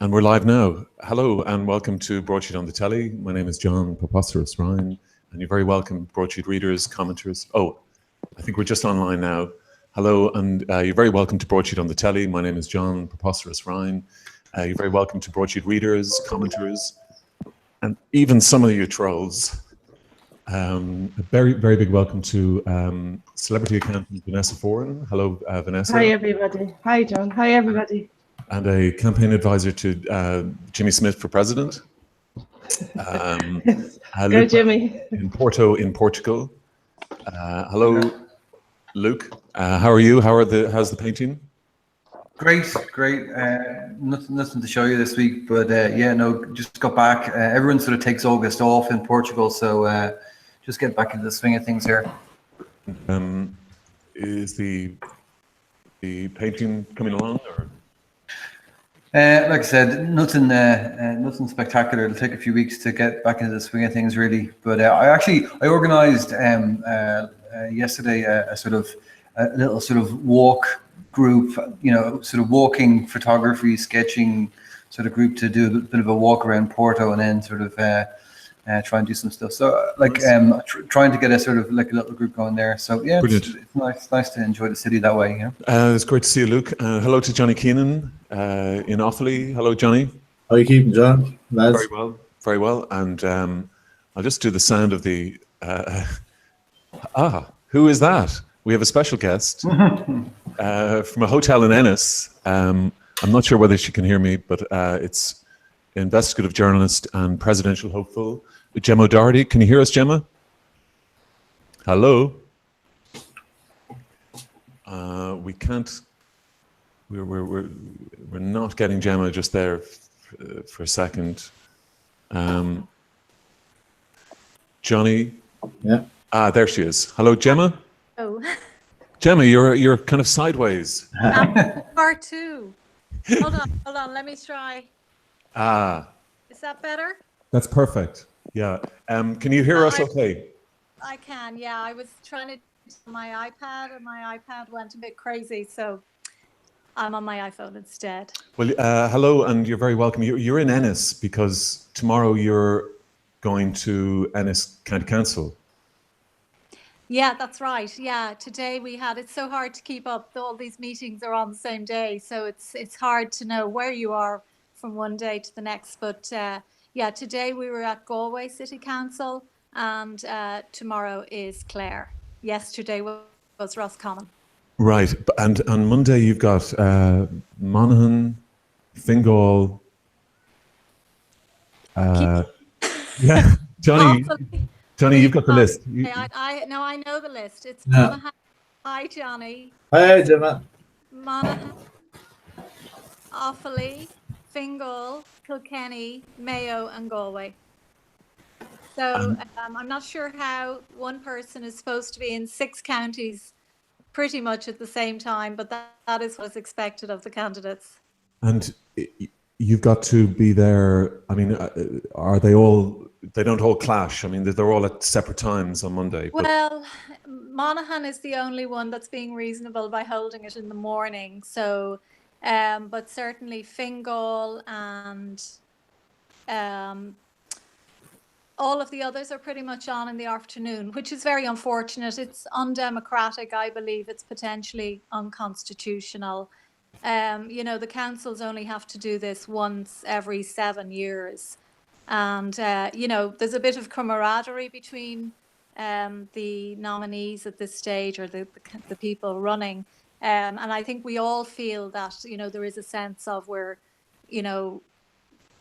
And we're live now. Hello and welcome to Broadsheet on the Telly. My name is John Preposterous Ryan, and you're very welcome, Broadsheet readers, commenters. Oh, I think we're just online now. Hello, and you're very welcome to Broadsheet on the Telly. My name is John Preposterous Ryan. You're very welcome to Broadsheet readers, commenters, and even some of you trolls. A very, very big welcome to celebrity accountant Vanessa Foran. Hello, Vanessa. Hi, everybody. Hi, John. Hi, everybody. And a campaign advisor to Jimmy Smith for president. Go, Jimmy. In Porto, in Portugal. Hello, Luke. How are you? How's the painting? Great. Nothing to show you this week, but just got back. Everyone sort of takes August off in Portugal, so just get back into the swing of things here. Is the painting coming along, or? Like I said, nothing spectacular. It'll take a few weeks to get back into the swing of things, really. But I organised yesterday a little sort of walk group, sort of walking photography, sketching sort of group to do a bit of a walk around Porto, and then sort of try and do some stuff. So trying to get a sort of like a little group going there. So yeah, it's nice to enjoy the city that way. It's great to see you, Luke. Hello to Johnny Keenan in Offaly. Hello, Johnny. How are you keeping, John? Lads? Very well. And I'll just do the sound of the. Who is that? We have a special guest from a hotel in Ennis. I'm not sure whether she can hear me, but it's investigative journalist and presidential hopeful Gemma O'Doherty. Can you hear us, Gemma? Hello. We can't. We're not getting Gemma just there for a second. Johnny. Yeah. There she is. Hello, Gemma. Oh. Gemma, you're kind of sideways. Part two. Hold on. Let me try. Is that better? That's perfect. Yeah. Can you hear us okay? I can, yeah. I was trying to do my iPad and my iPad went a bit crazy, so I'm on my iPhone instead. Well, hello, and you're very welcome. You're in Ennis because tomorrow you're going to Ennis County Council. Yeah, that's right. Yeah, today it's so hard to keep up. All these meetings are on the same day, so it's hard to know where you are from one day to the next. But today we were at Galway City Council, and tomorrow is Clare. Yesterday was Roscommon. Right, and on Monday you've got Monaghan, Fingal. Yeah, Johnny. Johnny, you've got the list. I know the list. It's Monaghan. Hi, Johnny. Hi, Gemma. Monaghan, Offaly, Fingal, Kilkenny, Mayo, and Galway. So I'm not sure how one person is supposed to be in 6 counties pretty much at the same time, but that is what's expected of the candidates. And you've got to be there. I mean, are they all? They don't all clash. I mean, they're all at separate times on Monday. Well, Monaghan is the only one that's being reasonable by holding it in the morning. So, but certainly Fingal and all of the others are pretty much on in the afternoon, which is very unfortunate. It's undemocratic. I believe it's potentially unconstitutional. The councils only have to do this once every 7 years. And, there's a bit of camaraderie between the nominees at this stage, or the people running. And I think we all feel that, there is a sense of we're,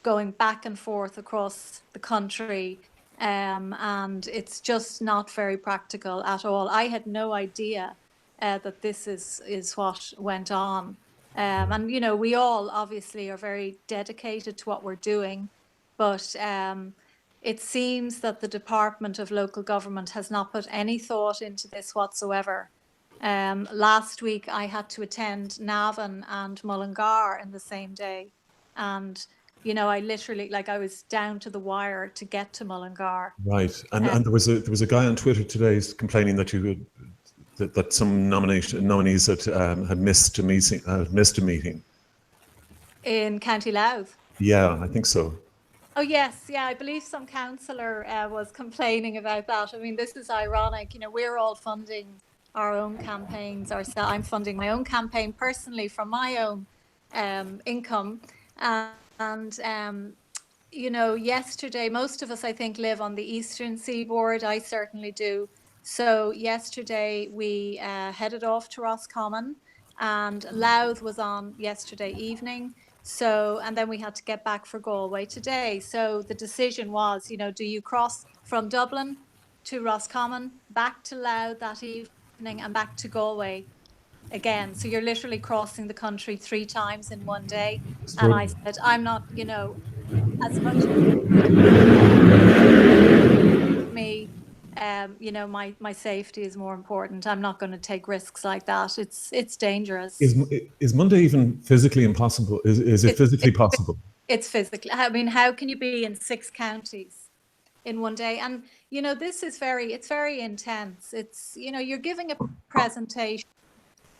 going back and forth across the country. And it's just not very practical at all. I had no idea that this is what went on. And, we all obviously are very dedicated to what we're doing. But it seems that the Department of Local Government has not put any thought into this whatsoever. Last week, I had to attend Navan and Mullingar in the same day. And, I literally, I was down to the wire to get to Mullingar. Right. And there was a guy on Twitter today complaining that some nominees had missed a meeting. In County Louth. Yeah, I think so. Oh yes, yeah, I believe some councillor was complaining about that. I mean, this is ironic. You know, we're all funding our own campaigns ourselves. I'm funding my own campaign personally from my own income, and you know, yesterday, most of us, I think, live on the eastern seaboard. I certainly do. So yesterday we headed off to Roscommon, and Louth was on yesterday evening. So, and then we had to get back for Galway today. So the decision was, you know, do you cross from Dublin to Roscommon, back to Louth that evening, and back to Galway again? So you're literally crossing the country 3 times in one day. And I said, I'm not, you know, as much as me, you know, my safety is more important. I'm not going to take risks like that. It's dangerous. Is Monday even physically impossible? Is it physically possible? It's physically. I mean, how can you be in 6 counties in one day? And you know, this is it's very intense. It's, you know, you're giving a presentation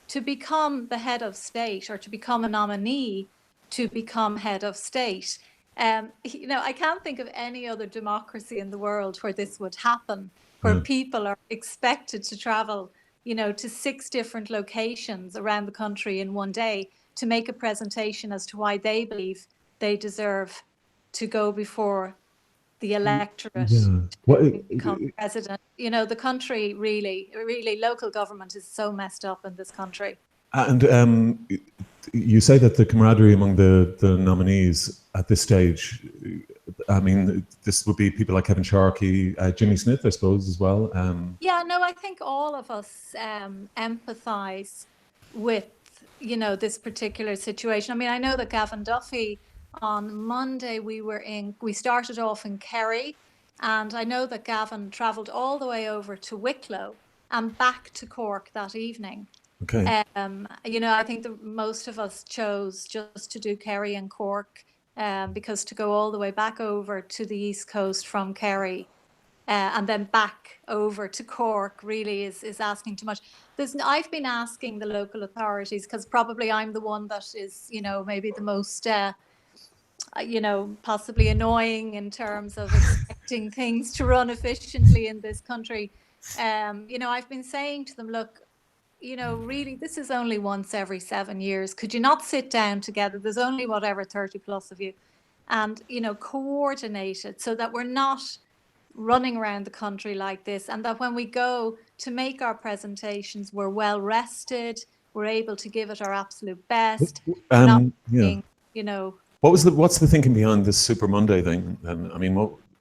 to become the head of state, or to become a nominee to become head of state. You know, I can't think of any other democracy in the world where this would happen, where people are expected to travel, you know, to 6 different locations around the country in one day to make a presentation as to why they believe they deserve to go before the electorate to become president. You know, the country really, local government is so messed up in this country. And you say that the camaraderie among the nominees at this stage, I mean, this would be people like Kevin Sharkey, Jimmy Smith, I suppose, as well. Yeah, no, I think all of us empathise with, you know, this particular situation. I mean, I know that Gavin Duffy, on Monday, we started off in Kerry, and I know that Gavin travelled all the way over to Wicklow and back to Cork that evening. Okay. You know, I think most of us chose just to do Kerry and Cork, because to go all the way back over to the East Coast from Kerry and then back over to Cork really is asking too much. I've been asking the local authorities, because probably I'm the one that is, you know, maybe the most, you know, possibly annoying in terms of expecting things to run efficiently in this country. You know, I've been saying to them, look, you know, really, this is only once every 7 years. Could you not sit down together? There's only whatever 30 plus of you, and, you know, coordinate it so that we're not running around the country like this, and that when we go to make our presentations, we're well rested, we're able to give it our absolute best. Not being, you know. What's the thinking behind this Super Monday thing? And I mean,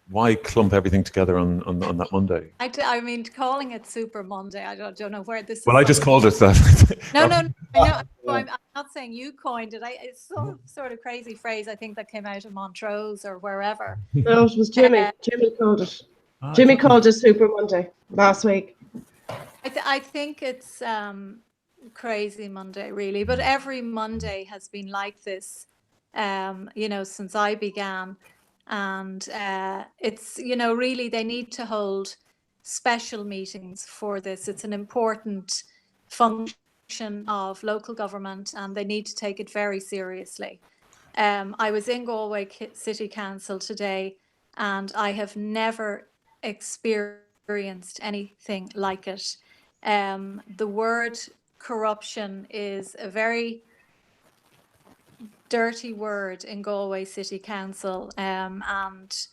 why clump everything together on that Monday? I mean, calling it Super Monday, I don't know where this is. Well, I just called it that. No, I know. I'm not saying you coined it. It's some sort of crazy phrase, I think, that came out of Montrose or wherever. No, it was Jimmy. Jimmy called it. Jimmy called it Super Monday last week. I think it's crazy Monday, really. But every Monday has been like this, you know, since I began. And it's, you know, really, they need to hold special meetings for this. It's an important function of local government, and they need to take it very seriously. I was in Galway City Council today, and I have never experienced anything like it. The word corruption is a very dirty word in Galway City Council, and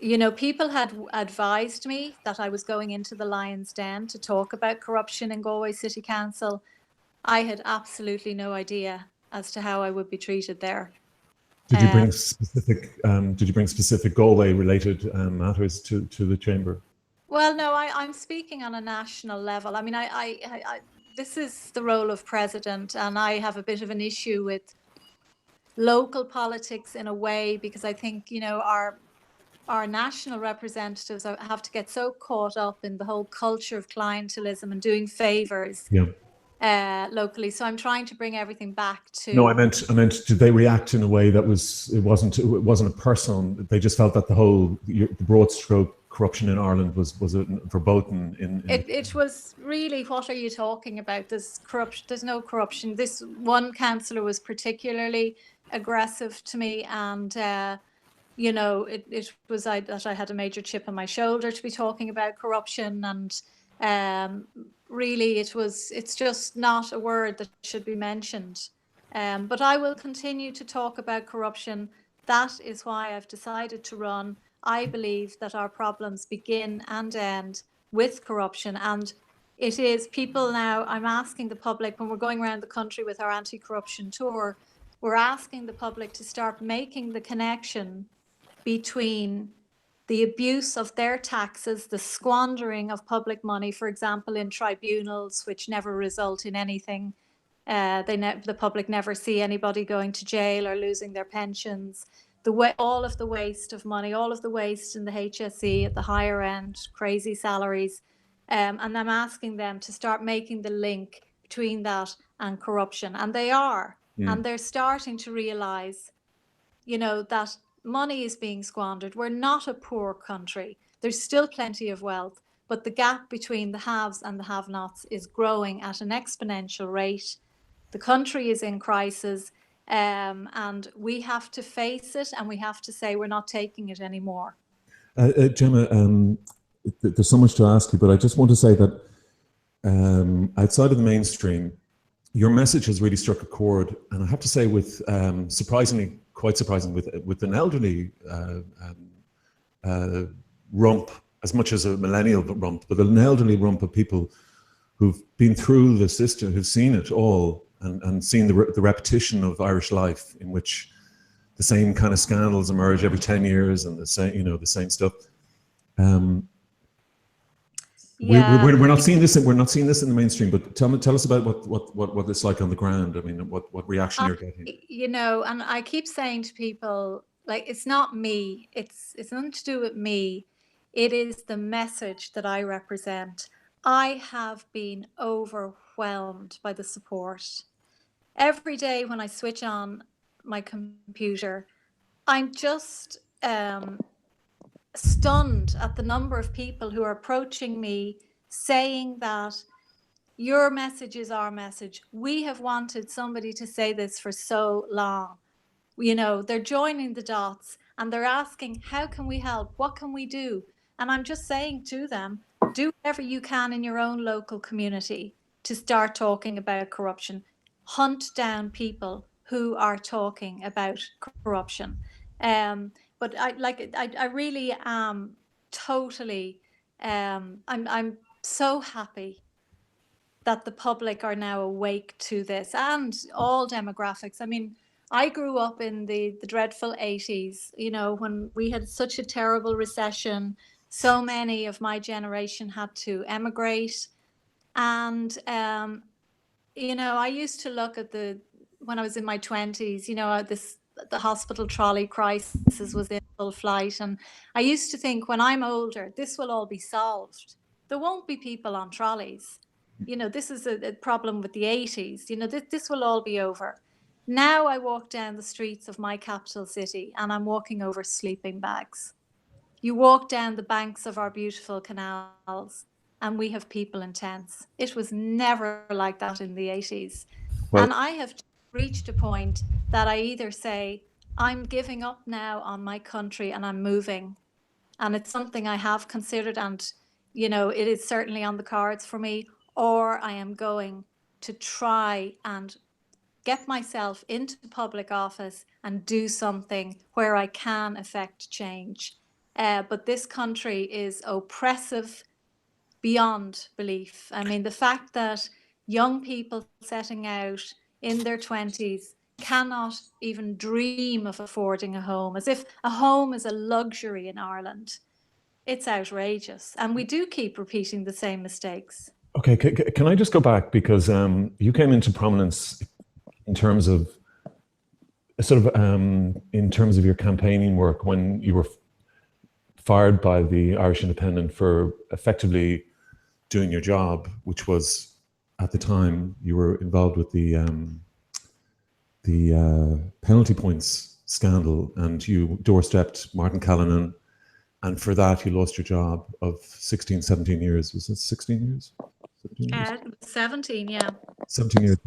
you know, people had advised me that I was going into the Lion's Den to talk about corruption in Galway City Council. I had absolutely no idea as to how I would be treated there. Did you bring specific Galway related matters to the chamber? Well, no, I'm speaking on a national level. I mean, I this is the role of president, and I have a bit of an issue with local politics in a way, because I think, you know, our national representatives have to get so caught up in the whole culture of clientelism and doing favors locally. So I'm trying to bring everything back to. No, I meant, did they react in a way that it wasn't a personal? They just felt that the broad stroke corruption in Ireland was verboten. It was really, what are you talking about? There's corruption. There's no corruption. This one councillor was particularly aggressive to me, and you know, it was that I had a major chip on my shoulder to be talking about corruption, and really it's just not a word that should be mentioned. But I will continue to talk about corruption. That is why I've decided to run. I believe that our problems begin and end with corruption, and it is people now. I'm asking the public, when we're going around the country with our anti-corruption tour, we're asking the public to start making the connection between the abuse of their taxes, the squandering of public money, for example, in tribunals, which never result in anything. The public never see anybody going to jail or losing their pensions. All of the waste of money, all of the waste in the HSE at the higher end, crazy salaries. And I'm asking them to start making the link between that and corruption. And they are. And they're starting to realize, you know, that money is being squandered. We're not a poor country. There's still plenty of wealth, but the gap between the haves and the have-nots is growing at an exponential rate. The country is in crisis, and we have to face it, and we have to say we're not taking it anymore. Gemma, there's so much to ask you, but I just want to say that outside of the mainstream, your message has really struck a chord, and I have to say, with quite surprisingly, with an elderly rump, as much as a millennial rump, but an elderly rump of people who've been through the system, who've seen it all, and seen the repetition of Irish life, in which the same kind of scandals emerge every 10 years, and the same stuff. We're not seeing this. We're not seeing this in the mainstream. But tell us about what it's like on the ground. I mean, what reaction you're getting. You know, and I keep saying to people, like, it's not me. It's nothing to do with me. It is the message that I represent. I have been overwhelmed by the support. Every day when I switch on my computer, I'm just stunned at the number of people who are approaching me saying that your message is our message. We have wanted somebody to say this for so long. You know, they're joining the dots and they're asking, how can we help? What can we do? And I'm just saying to them, do whatever you can in your own local community to start talking about corruption. Hunt down people who are talking about corruption. But I really am totally, I'm so happy that the public are now awake to this, and all demographics. I mean, I grew up in the dreadful 80s, you know, when we had such a terrible recession. So many of my generation had to emigrate. And, you know, I used to look at when I was in my 20s, you know, the hospital trolley crisis was in full flight. And I used to think, when I'm older, this will all be solved. There won't be people on trolleys. You know, this is a problem with the 80s. You know, this will all be over. Now I walk down the streets of my capital city and I'm walking over sleeping bags. You walk down the banks of our beautiful canals and we have people in tents. It was never like that in the 80s. Well, and I have reached a point that I either say, I'm giving up now on my country and I'm moving. And it's something I have considered, and, you know, it is certainly on the cards for me. Or I am going to try and get myself into public office and do something where I can affect change. But this country is oppressive beyond belief. I mean, the fact that young people setting out in their 20s cannot even dream of affording a home, as if a home is a luxury in Ireland. It's outrageous. And we do keep repeating the same mistakes. Okay, can I just go back, because you came into prominence in terms of in terms of your campaigning work when you were fired by the Irish Independent for effectively doing your job, which was, at the time, you were involved with the penalty points scandal, and you doorstepped Martin Callanan, and for that you lost your job of 16, 17 years. Was it 16 years? 17, yeah. 17 years.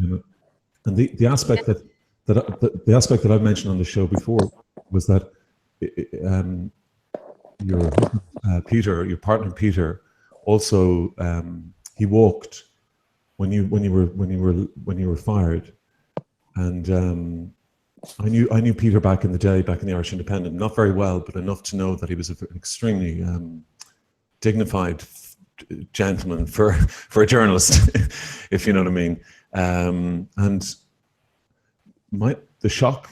And the aspect that the aspect that I've mentioned on the show before was that your Peter, your partner Peter, also he walked when you were fired, and I knew Peter back in the day, back in the Irish Independent, not very well, but enough to know that he was an extremely dignified gentleman for a journalist, if you know what I mean. And the shock.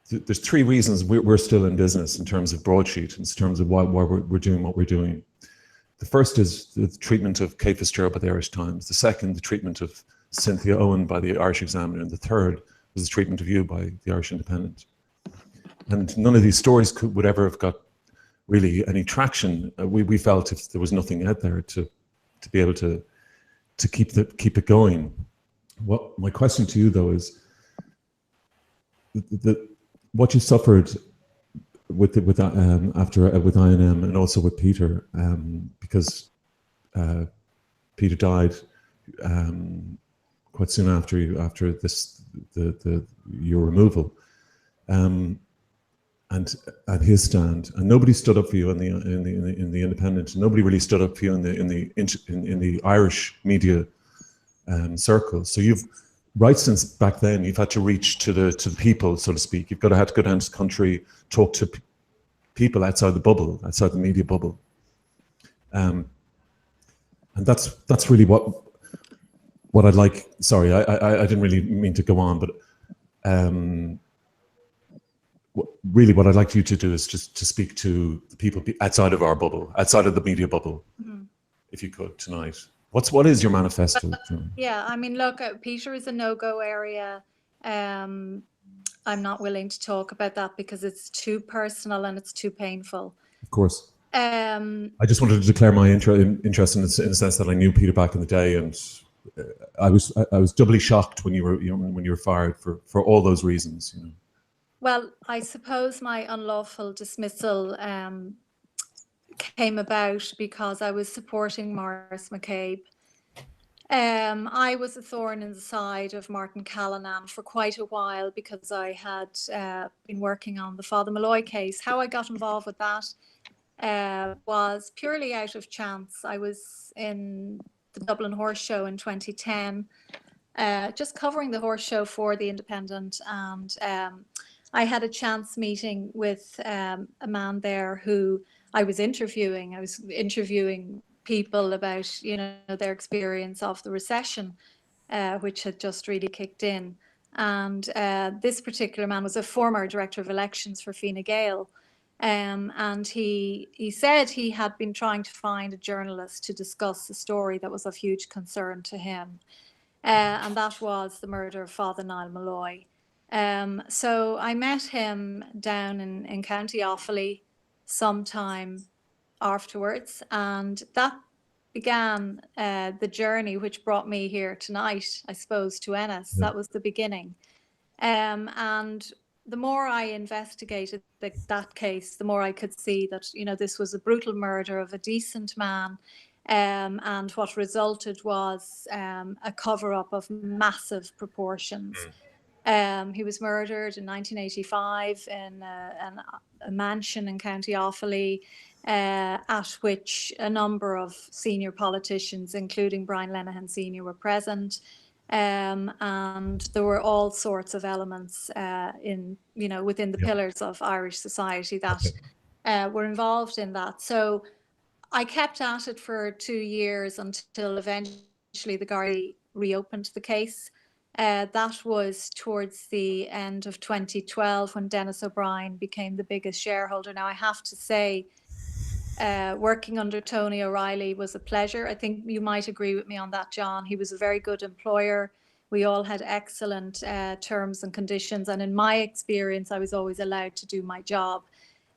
There's three reasons we're still in business in terms of Broadsheet, in terms of why we're doing what we're doing. The first is the treatment of Kate Fitzgerald by the Irish Times. The second, the treatment of Cynthia Owen by the Irish Examiner. And the third was the treatment of you by the Irish Independent. And none of these stories would ever have got really any traction. We felt if there was nothing out there to be able to keep it going. What my question to you though is what you suffered with INM and also with Peter, because Peter died quite soon after your removal, and his stand, and nobody stood up for you in the Independent. Nobody really stood up for you in the Irish media circles. So you've, right since back then, you've had to reach to the people, so to speak. You've had to go down to the country, talk to people outside the bubble, outside the media bubble, and that's really what I'd like. Sorry, I didn't really mean to go on, but really what I'd like you to do is just to speak to the people outside of our bubble, outside of the media bubble, if you could tonight. What is your manifesto? Yeah, I mean, look, Peter is a no-go area. I'm not willing to talk about that because it's too personal and it's too painful. Of course. I just wanted to declare my interest in the sense that I knew Peter back in the day, and I was doubly shocked when you were fired for all those reasons. You know. Well, I suppose my unlawful dismissal came about because I was supporting Maurice McCabe. I was a thorn in the side of Martin Callanan for quite a while because I had been working on the Father Malloy case. How I got involved with that was purely out of chance. I was in the Dublin Horse Show in 2010, just covering the horse show for the Independent, and I had a chance meeting with a man there who I was interviewing. I was interviewing people about, their experience of the recession, which had just really kicked in. And this particular man was a former director of elections for Fine Gael. And he said he had been trying to find a journalist to discuss a story that was of huge concern to him. And that was the murder of Father Niall Malloy. So I met him down in County Offaly sometime afterwards, and that began the journey which brought me here tonight, I suppose, to Ennis. That was the beginning. And the more I investigated that case, the more I could see that, this was a brutal murder of a decent man. And what resulted was a cover-up of massive proportions. He was murdered in 1985 in a mansion in County Offaly, at which a number of senior politicians, including Brian Lenihan Sr., were present. And there were all sorts of elements within the pillars of Irish society that were involved in that. So I kept at it for 2 years until eventually the Gardaí reopened the case. That was towards the end of 2012 when Dennis O'Brien became the biggest shareholder. Now, I have to say, working under Tony O'Reilly was a pleasure. I think you might agree with me on that, John. He was a very good employer. We all had excellent terms and conditions. And in my experience, I was always allowed to do my job.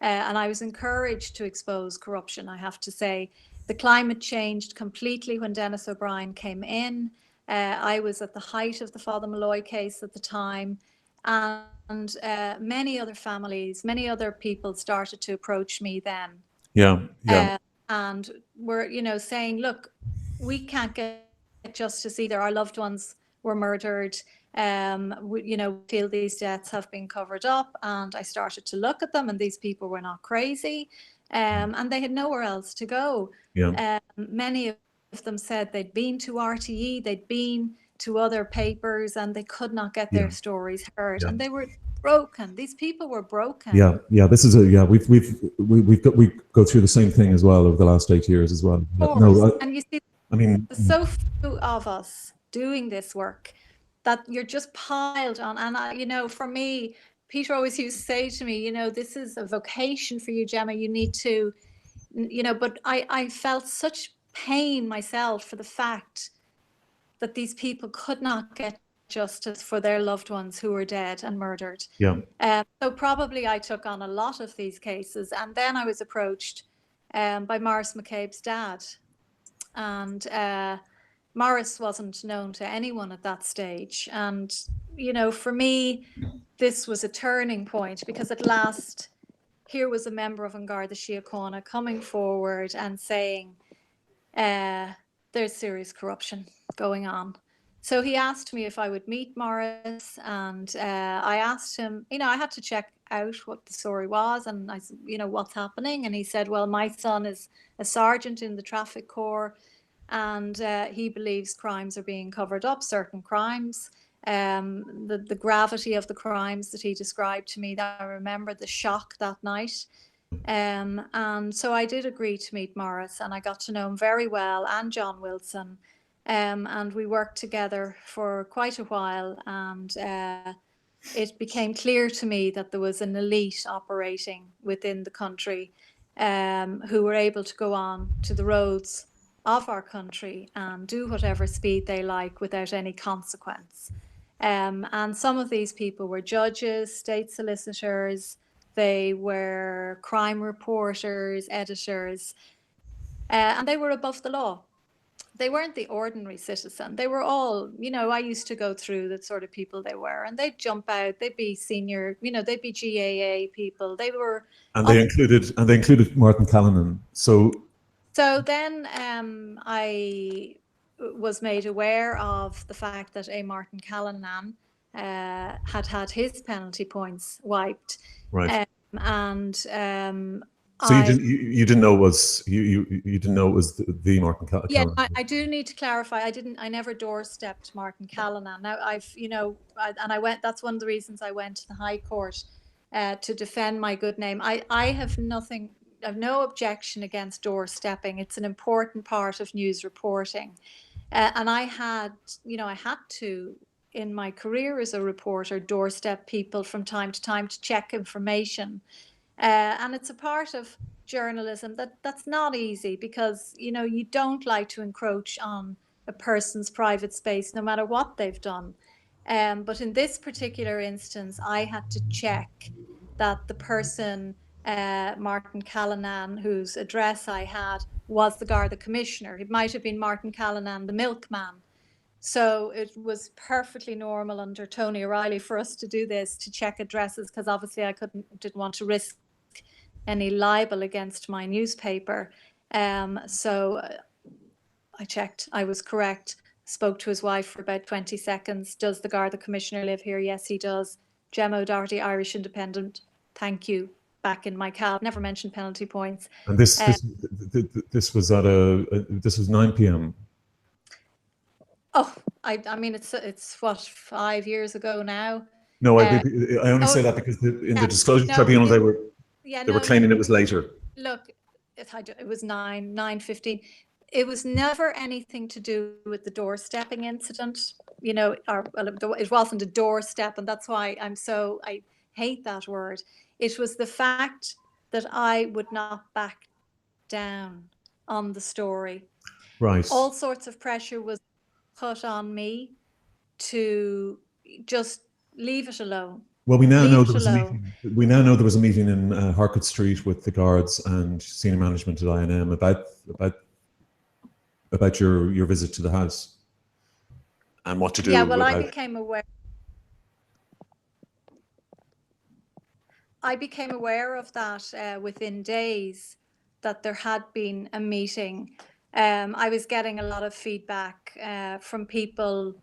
And I was encouraged to expose corruption, I have to say. The climate changed completely when Dennis O'Brien came in. I was at the height of the Father Malloy case at the time, and many other families, many other people started to approach me then. And were, saying, look, we can't get justice either. Our loved ones were murdered. Feel these deaths have been covered up, and I started to look at them, and these people were not crazy, and they had nowhere else to go. Many of them said they'd been to RTE, they'd been to other papers, and they could not get their stories heard, and they were broken. These people were broken. This is we go through the same thing as well over the last 8 years as well. And you see, there's so few of us doing this work that you're just piled on. And for me, Peter always used to say to me, this is a vocation for you, Gemma. You need to, but I felt such pain myself for the fact that these people could not get justice for their loved ones who were dead and murdered. So probably I took on a lot of these cases, and then I was approached by Maurice McCabe's dad, and Maurice wasn't known to anyone at that stage. And for me, this was a turning point, because at last here was a member of An Garda Síochána coming forward and saying there's serious corruption going on. So he asked me if I would meet Maurice, and I asked him, I had to check out what the story was, and I said, what's happening? And he said, well, my son is a sergeant in the traffic corps, and he believes crimes are being covered up, certain crimes. The gravity of the crimes that he described to me, that I remember the shock that night. And so I did agree to meet Maurice, and I got to know him very well, and John Wilson. And we worked together for quite a while, and it became clear to me that there was an elite operating within the country who were able to go on to the roads of our country and do whatever speed they like without any consequence. And some of these people were judges, state solicitors, they were crime reporters, editors, and they were above the law. They weren't the ordinary citizen. They were all, I used to go through the sort of people they were, and they'd jump out, they'd be senior, they'd be GAA people. They were... And they included Martin Callanan. So then I was made aware of the fact that Martin Callanan had his penalty points wiped. Right. So you didn't know it was you didn't know it was the Martin Callanan. Yeah, I do need to clarify. I never doorstepped Martin Callanan. Now I went. That's one of the reasons I went to the High Court to defend my good name. I have no objection against doorstepping. It's an important part of news reporting, and I had to, in my career as a reporter, doorstep people from time to time to check information. And it's a part of journalism that's not easy, because you don't like to encroach on a person's private space, no matter what they've done. But in this particular instance, I had to check that the person, Martin Callanan, whose address I had, was the Garda Commissioner. It might have been Martin Callanan, the milkman. So it was perfectly normal under Tony O'Reilly for us to do this, to check addresses, because obviously I didn't want to risk any libel against my newspaper. So I checked, I was correct, spoke to his wife for about 20 seconds. Does the Garda Commissioner live here? Yes, he does. Gemma O'Doherty, Irish Independent. Thank you. Back in my cab. Never mentioned penalty points. And this was this was 9 p.m. Oh, I mean, it's what, 5 years ago now. No, I only say that because in the disclosure tribunal they were claiming it was later. Look, it was 9:15. It was never anything to do with the doorstepping incident, it wasn't a doorstep, and that's why I hate that word. It was the fact that I would not back down on the story. Right. All sorts of pressure was put on me to just leave it alone. Well, we now know there was a meeting. We now know there was a meeting in Harcourt Street with the guards and senior management at INM about your visit to the house and what to do. Yeah, well, I became aware of that within days, that there had been a meeting. I was getting a lot of feedback from people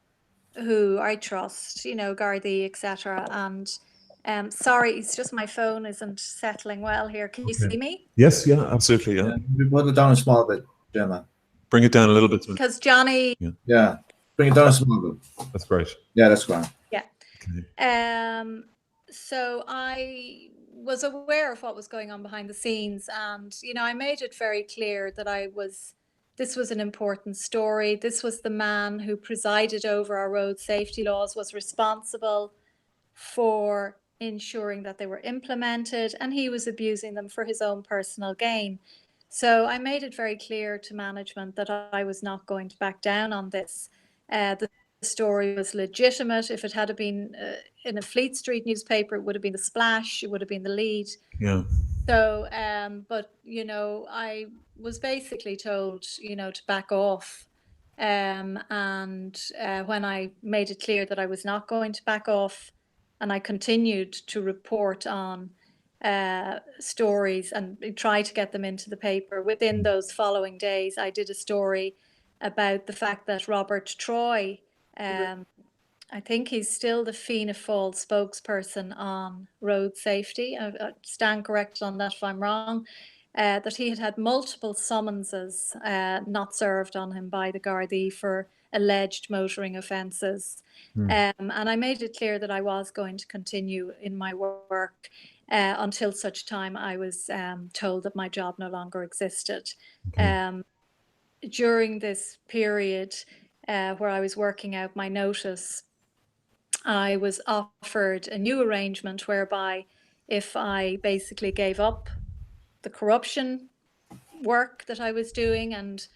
who I trust, Gardaí, etc. And sorry, it's just my phone isn't settling well here. Can you see me? Yes, yeah, absolutely, yeah. We put it down a small bit, Gemma. Bring it down a little bit. Because Johnny. Yeah, bring it down a small bit. That's great. Yeah, that's fine. Yeah. Okay. So I was aware of what was going on behind the scenes, and I made it very clear that this was an important story. This was the man who presided over our road safety laws, was responsible for ensuring that they were implemented, and he was abusing them for his own personal gain. So I made it very clear to management that I was not going to back down on this. The story was legitimate. If it had been in a Fleet Street newspaper, it would have been the splash, it would have been the lead. Yeah. So, but, I was basically told, to back off. And when I made it clear that I was not going to back off, and I continued to report on stories and try to get them into the paper, within those following days, I did a story about the fact that Robert Troy, I think he's still the Fianna Fáil spokesperson on road safety. I stand corrected on that if I'm wrong. That he had multiple summonses not served on him by the Gardaí for alleged motoring offences. And I made it clear that I was going to continue in my work until such time I was told that my job no longer existed. Okay. During this period where I was working out my notice, I was offered a new arrangement whereby if I basically gave up the corruption work that I was doing and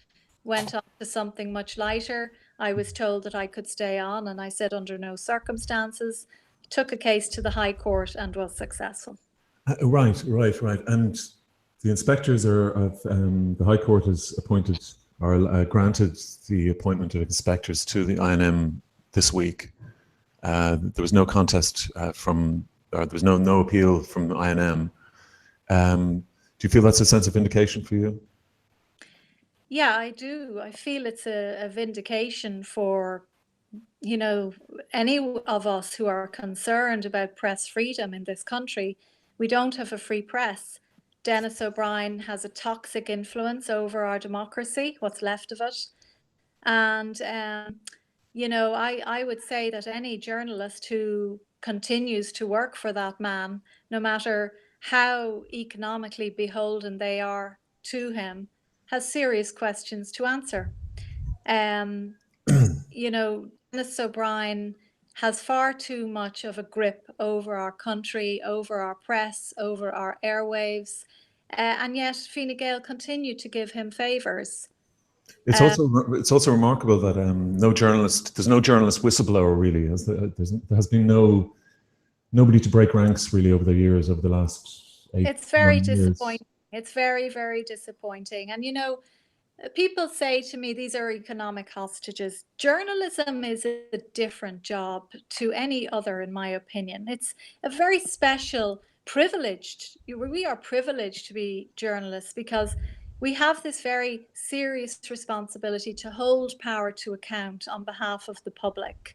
went on to something much lighter, I was told that I could stay on, and I said under no circumstances. Took a case to the High Court and was successful. Right. And the inspectors of the High Court has appointed or granted the appointment of inspectors to the INM this week. There was no contest there was no appeal from the INM. Do you feel that's a sense of vindication for you? Yeah, I do. I feel it's a vindication for, any of us who are concerned about press freedom in this country. We don't have a free press. Dennis O'Brien has a toxic influence over our democracy, what's left of it. And, I would say that any journalist who continues to work for that man, no matter how economically beholden they are to him, has serious questions to answer. Dennis O'Brien has far too much of a grip over our country, over our press, over our airwaves, and yet Fine Gael continue to give him favours. It's also remarkable that there's no journalist whistleblower really. There has been nobody to break ranks really over the years, over the last 8 It's very 9 years. disappointing. It's very, very disappointing. And people say to me, these are economic hostages. Journalism is a different job to any other, in my opinion. It's a very special, privileged. We are privileged to be journalists because we have this very serious responsibility to hold power to account on behalf of the public.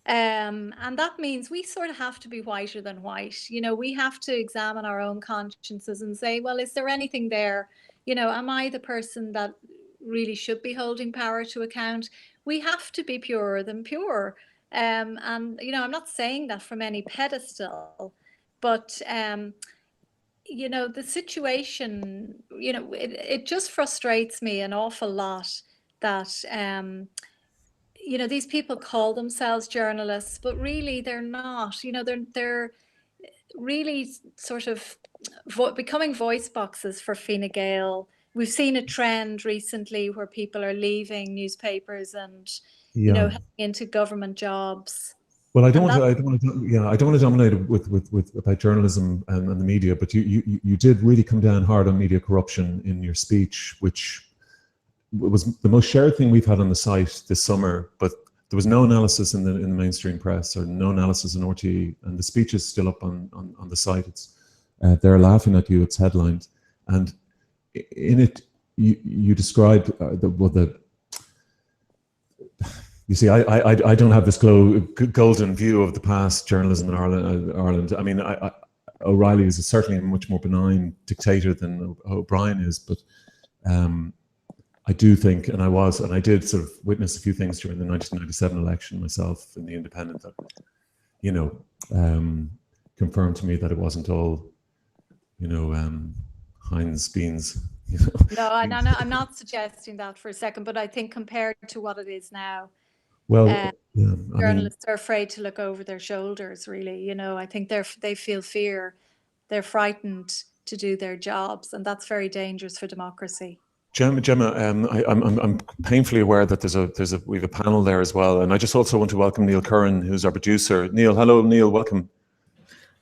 And that means we sort of have to be whiter than white. We have to examine our own consciences and say, well, is there anything there? Am I the person that really should be holding power to account? We have to be purer than pure. And, I'm not saying that from any pedestal, but, the situation, it just frustrates me an awful lot that, these people call themselves journalists, but really they're not. They're really sort of becoming voice boxes for Fine Gael. We've seen a trend recently where people are leaving newspapers and heading into government jobs. Well, I don't want to dominate it with about journalism and the media, but you did really come down hard on media corruption in your speech, which was the most shared thing we've had on the site this summer. But there was no analysis in the mainstream press, or no analysis in RTE, and the speech is still up on the site. It's they're laughing at you. It's headlined, and in it you described you see, I don't have this golden view of the past journalism in Ireland. I mean, O'Reilly is certainly a much more benign dictator than O'Brien is, but I do think, and I did sort of witness a few things during the 1997 election myself in the Independent that, you know, confirmed to me that it wasn't all, you know, Heinz beans. You know? No, I'm not suggesting that for a second, but I think compared to what it is now, well, yeah, journalists are afraid to look over their shoulders, really. You know, I think they feel fear. They're frightened to do their jobs, and that's very dangerous for democracy. Gemma, I'm painfully aware that we have a panel there as well, and I just also want to welcome Neil Curran, who's our producer. Neil, hello, Neil, welcome.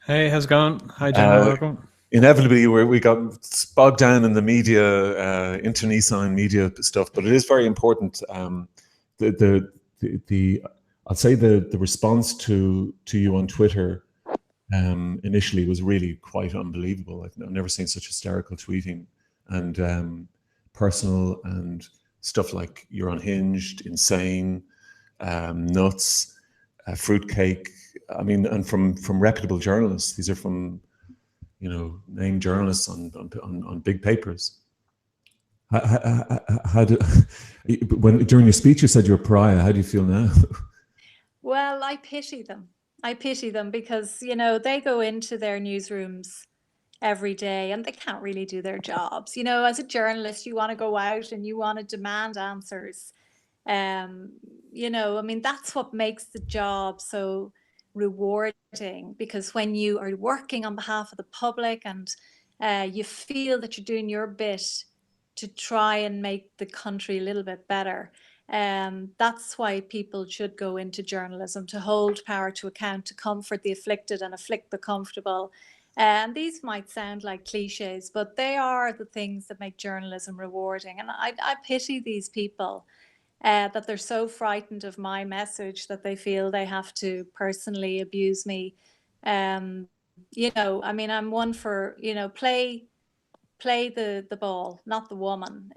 Hey, how's it going? Hi, Gemma, welcome. Inevitably, we got bogged down in the media, internecine media stuff, but it is very important. I'd say the response to you on Twitter initially was really quite unbelievable. I've never seen such hysterical tweeting and personal and stuff like you're unhinged, insane, nuts, fruitcake. I mean, and from reputable journalists. These are from, you know, named journalists on big papers. During your speech you said you're a pariah. How do you feel now? Well, I pity them. I pity them because, you know, they go into their newsrooms every day and they can't really do their jobs. You know, as a journalist, you want to go out and you want to demand answers. You know, I mean, that's what makes the job so rewarding, because when you are working on behalf of the public and you feel that you're doing your bit to try and make the country a little bit better, that's why people should go into journalism, to hold power to account, to comfort the afflicted and afflict the comfortable. And these might sound like cliches, but they are the things that make journalism rewarding. And I pity these people that they're so frightened of my message that they feel they have to personally abuse me. You know, I mean, I'm one for, you know, play the ball, not the woman.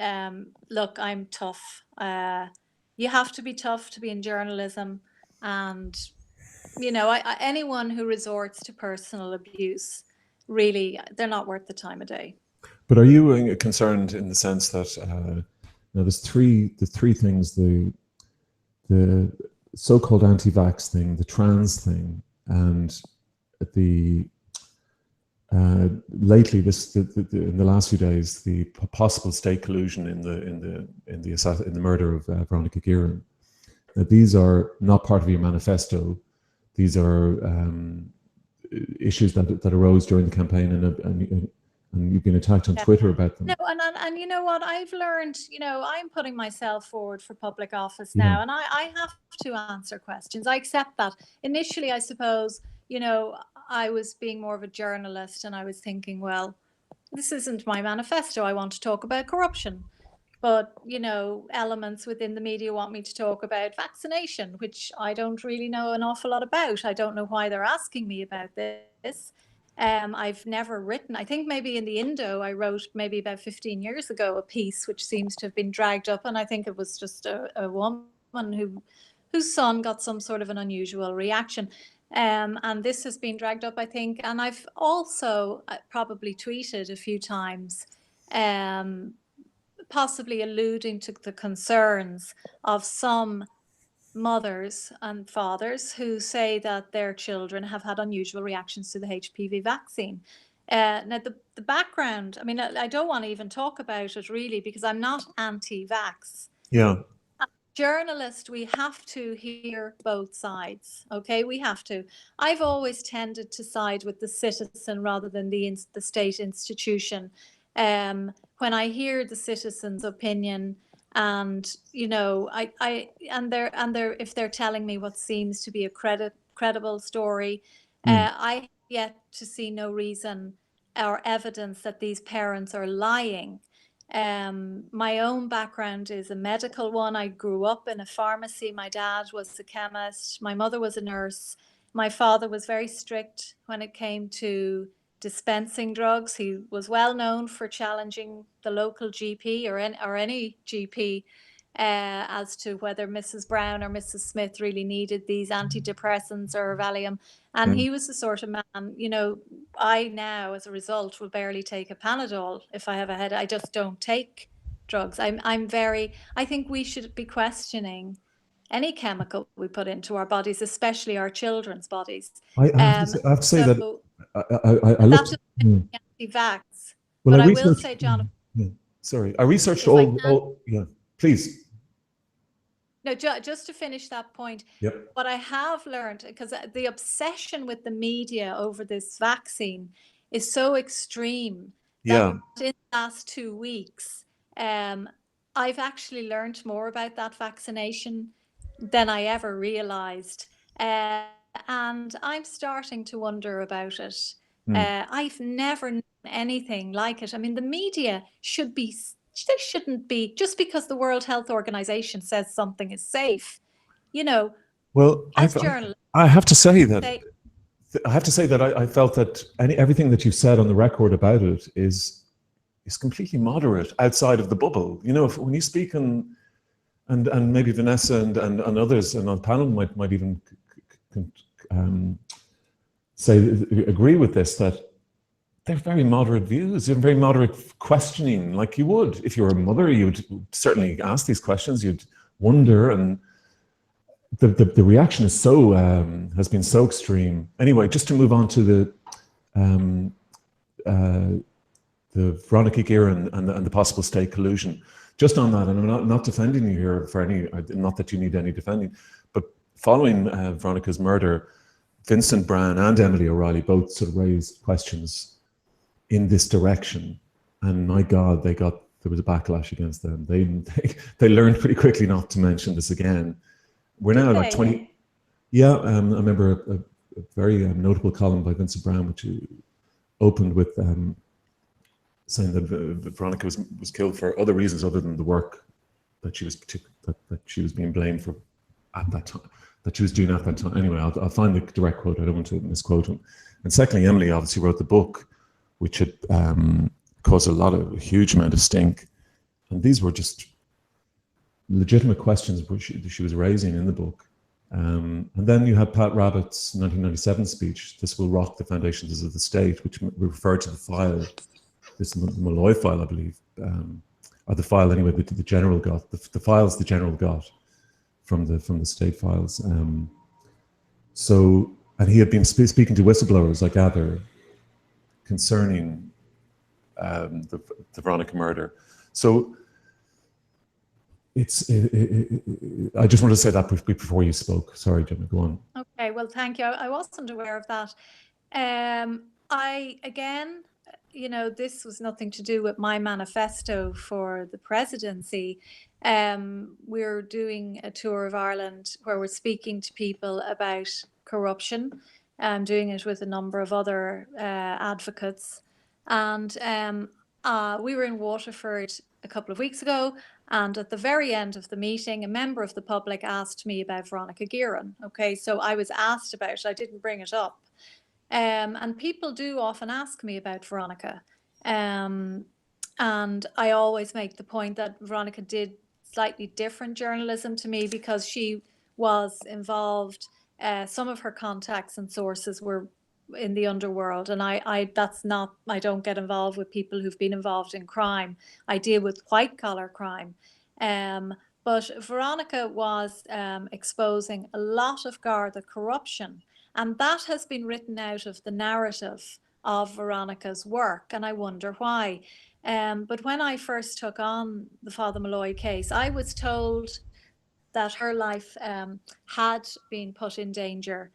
Look, I'm tough. You have to be tough to be in journalism. And, you know, anyone who resorts to personal abuse, really, they're not worth the time of day. But are you concerned in the sense that now there's the three things: the so-called anti-vax thing, the trans thing, and the lately in the last few days, the possible state collusion in the murder of Veronica Guerin. These are not part of your manifesto. These are issues that arose during the campaign, and you've been attacked on Twitter about them. No, and you know what I've learned, you know, I'm putting myself forward for public office now, and I have to answer questions. I accept that. Initially, I suppose, you know, I was being more of a journalist and I was thinking, well, this isn't my manifesto. I want to talk about corruption. But, you know, elements within the media want me to talk about vaccination, which I don't really know an awful lot about. I don't know why they're asking me about this. I've never written, I think maybe in the Indo, I wrote maybe about 15 years ago, a piece which seems to have been dragged up. And I think it was just a woman whose son got some sort of an unusual reaction. And this has been dragged up, I think. And I've also probably tweeted a few times, possibly alluding to the concerns of some mothers and fathers who say that their children have had unusual reactions to the HPV vaccine. Now, the background, I mean, I don't want to even talk about it really, because I'm not anti-vax. Yeah. Journalist, we have to hear both sides. Okay, we have to. I've always tended to side with the citizen rather than the state institution. When I hear the citizen's opinion, and you know, if they're telling me what seems to be a credible story, I have yet to see no reason or evidence that these parents are lying. My own background is a medical one. I grew up in a pharmacy. My dad was a chemist. My mother was a nurse. My father was very strict when it came to dispensing drugs. He was well known for challenging the local GP or any GP as to whether Mrs. Brown or Mrs. Smith really needed these antidepressants or Valium. And he was the sort of man, you know, I now, as a result, will barely take a Panadol if I have a headache. I just don't take drugs. I think we should be questioning any chemical we put into our bodies, especially our children's bodies. I have to say that So I that looked. doesn't anti-vax. Well, But I I will researched. say, Jonathan, Sorry, I researched if I can- all. Yeah, please. no, just to finish that point, Yep. what I have learned, because the obsession with the media over this vaccine is so extreme Yeah. that in the last 2 weeks, I've actually learned more about that vaccination than I ever realized. And I'm starting to wonder about it. I've never known anything like it. I mean, the media they shouldn't be, just because the World Health Organization says something is safe, you know, Well, as journalists. I have to say that they, I felt that everything that you said on the record about it is completely moderate outside of the bubble. You know, when you speak and maybe Vanessa and others and on the panel might even agree with this, that they're very moderate views and very moderate questioning. Like you would, if you were a mother, you would certainly ask these questions. You'd wonder, and the reaction is so has been so extreme. Anyway, just to move on to the Veronica Guerin and the possible state collusion. Just on that, and I'm not defending you here for any, not that you need any defending, but following Veronica's murder, Vincent Browne and Emily O'Reilly both sort of raised questions in this direction, and my God, there was a backlash against them. They learned pretty quickly not to mention this again. We're now like 20. Yeah, I remember a very notable column by Vincent Browne, which opened with saying that Veronica was killed for other reasons other than the work that she was being blamed for at that time, that she was doing at that time. Anyway, I'll find the direct quote. I don't want to misquote him. And secondly, Emily obviously wrote the book, which had caused a huge amount of stink. And these were just legitimate questions which she was raising in the book. And then you have Pat Rabbitt's 1997 speech, "This will rock the foundations of the state," which referred to the file, this Malloy file, I believe, or the file anyway that the general got, the files the general got from the state files. So, and he had been speaking to whistleblowers, I gather, concerning the Veronica murder. So I just wanted to say that before you spoke. Sorry, Gemma, go on. Okay, well, thank you. I wasn't aware of that. Again, you know, this was nothing to do with my manifesto for the presidency. We're doing a tour of Ireland where we're speaking to people about corruption. I'm doing it with a number of other advocates. And we were in Waterford a couple of weeks ago, and at the very end of the meeting, a member of the public asked me about Veronica Guerin. Okay, so I was asked about it. I didn't bring it up. And people do often ask me about Veronica. And I always make the point that Veronica did slightly different journalism to me because she was involved. Some of her contacts and sources were in the underworld, and I don't get involved with people who've been involved in crime. I deal with white collar crime. But Veronica was exposing a lot of Garda corruption, and that has been written out of the narrative of Veronica's work, and I wonder why. But when I first took on the Father Malloy case, I was told that her life had been put in danger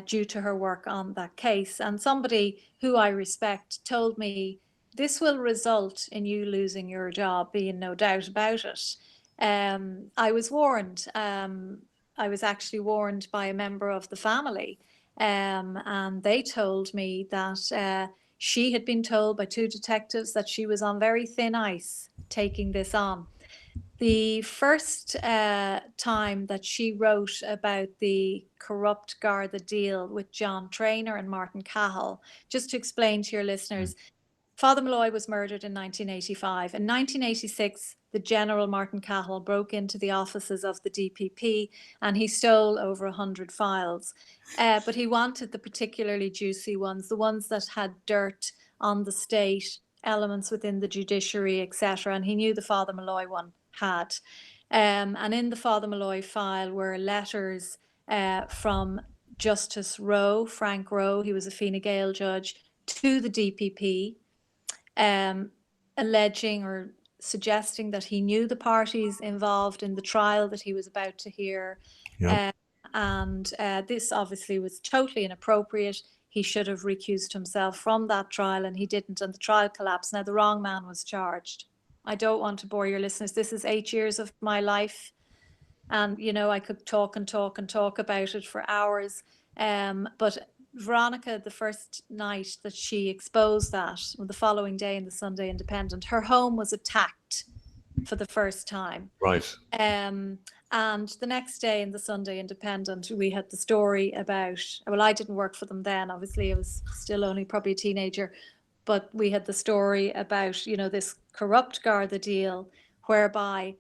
due to her work on that case. And somebody who I respect told me, this will result in you losing your job, being no doubt about it. I was warned. I was actually warned by a member of the family. And they told me that she had been told by 2 detectives that she was on very thin ice taking this on. The first time that she wrote about the corrupt Garda deal with John Traynor and Martin Cahill, just to explain to your listeners, Father Malloy was murdered in 1985. In 1986, the General Martin Cahill broke into the offices of the DPP and he stole over 100 files. But he wanted the particularly juicy ones, the ones that had dirt on the state, elements within the judiciary, etc. And he knew the Father Malloy one had. And in the Father Malloy file were letters from Justice Rowe, Frank Rowe, he was a Fine Gael judge, to the DPP, alleging or suggesting that he knew the parties involved in the trial that he was about to hear. Yeah. And this obviously was totally inappropriate. He should have recused himself from that trial, and he didn't, and the trial collapsed. Now, the wrong man was charged. I don't want to bore your listeners. This is 8 years of my life. And, you know, I could talk and talk and talk about it for hours. But Veronica, the first night that she exposed that, the following day in the Sunday Independent, her home was attacked for the first time. Right. And the next day in the Sunday Independent, we had the story about, well, I didn't work for them then, obviously, I was still only probably a teenager, but we had the story about, you know, this corrupt Garda deal whereby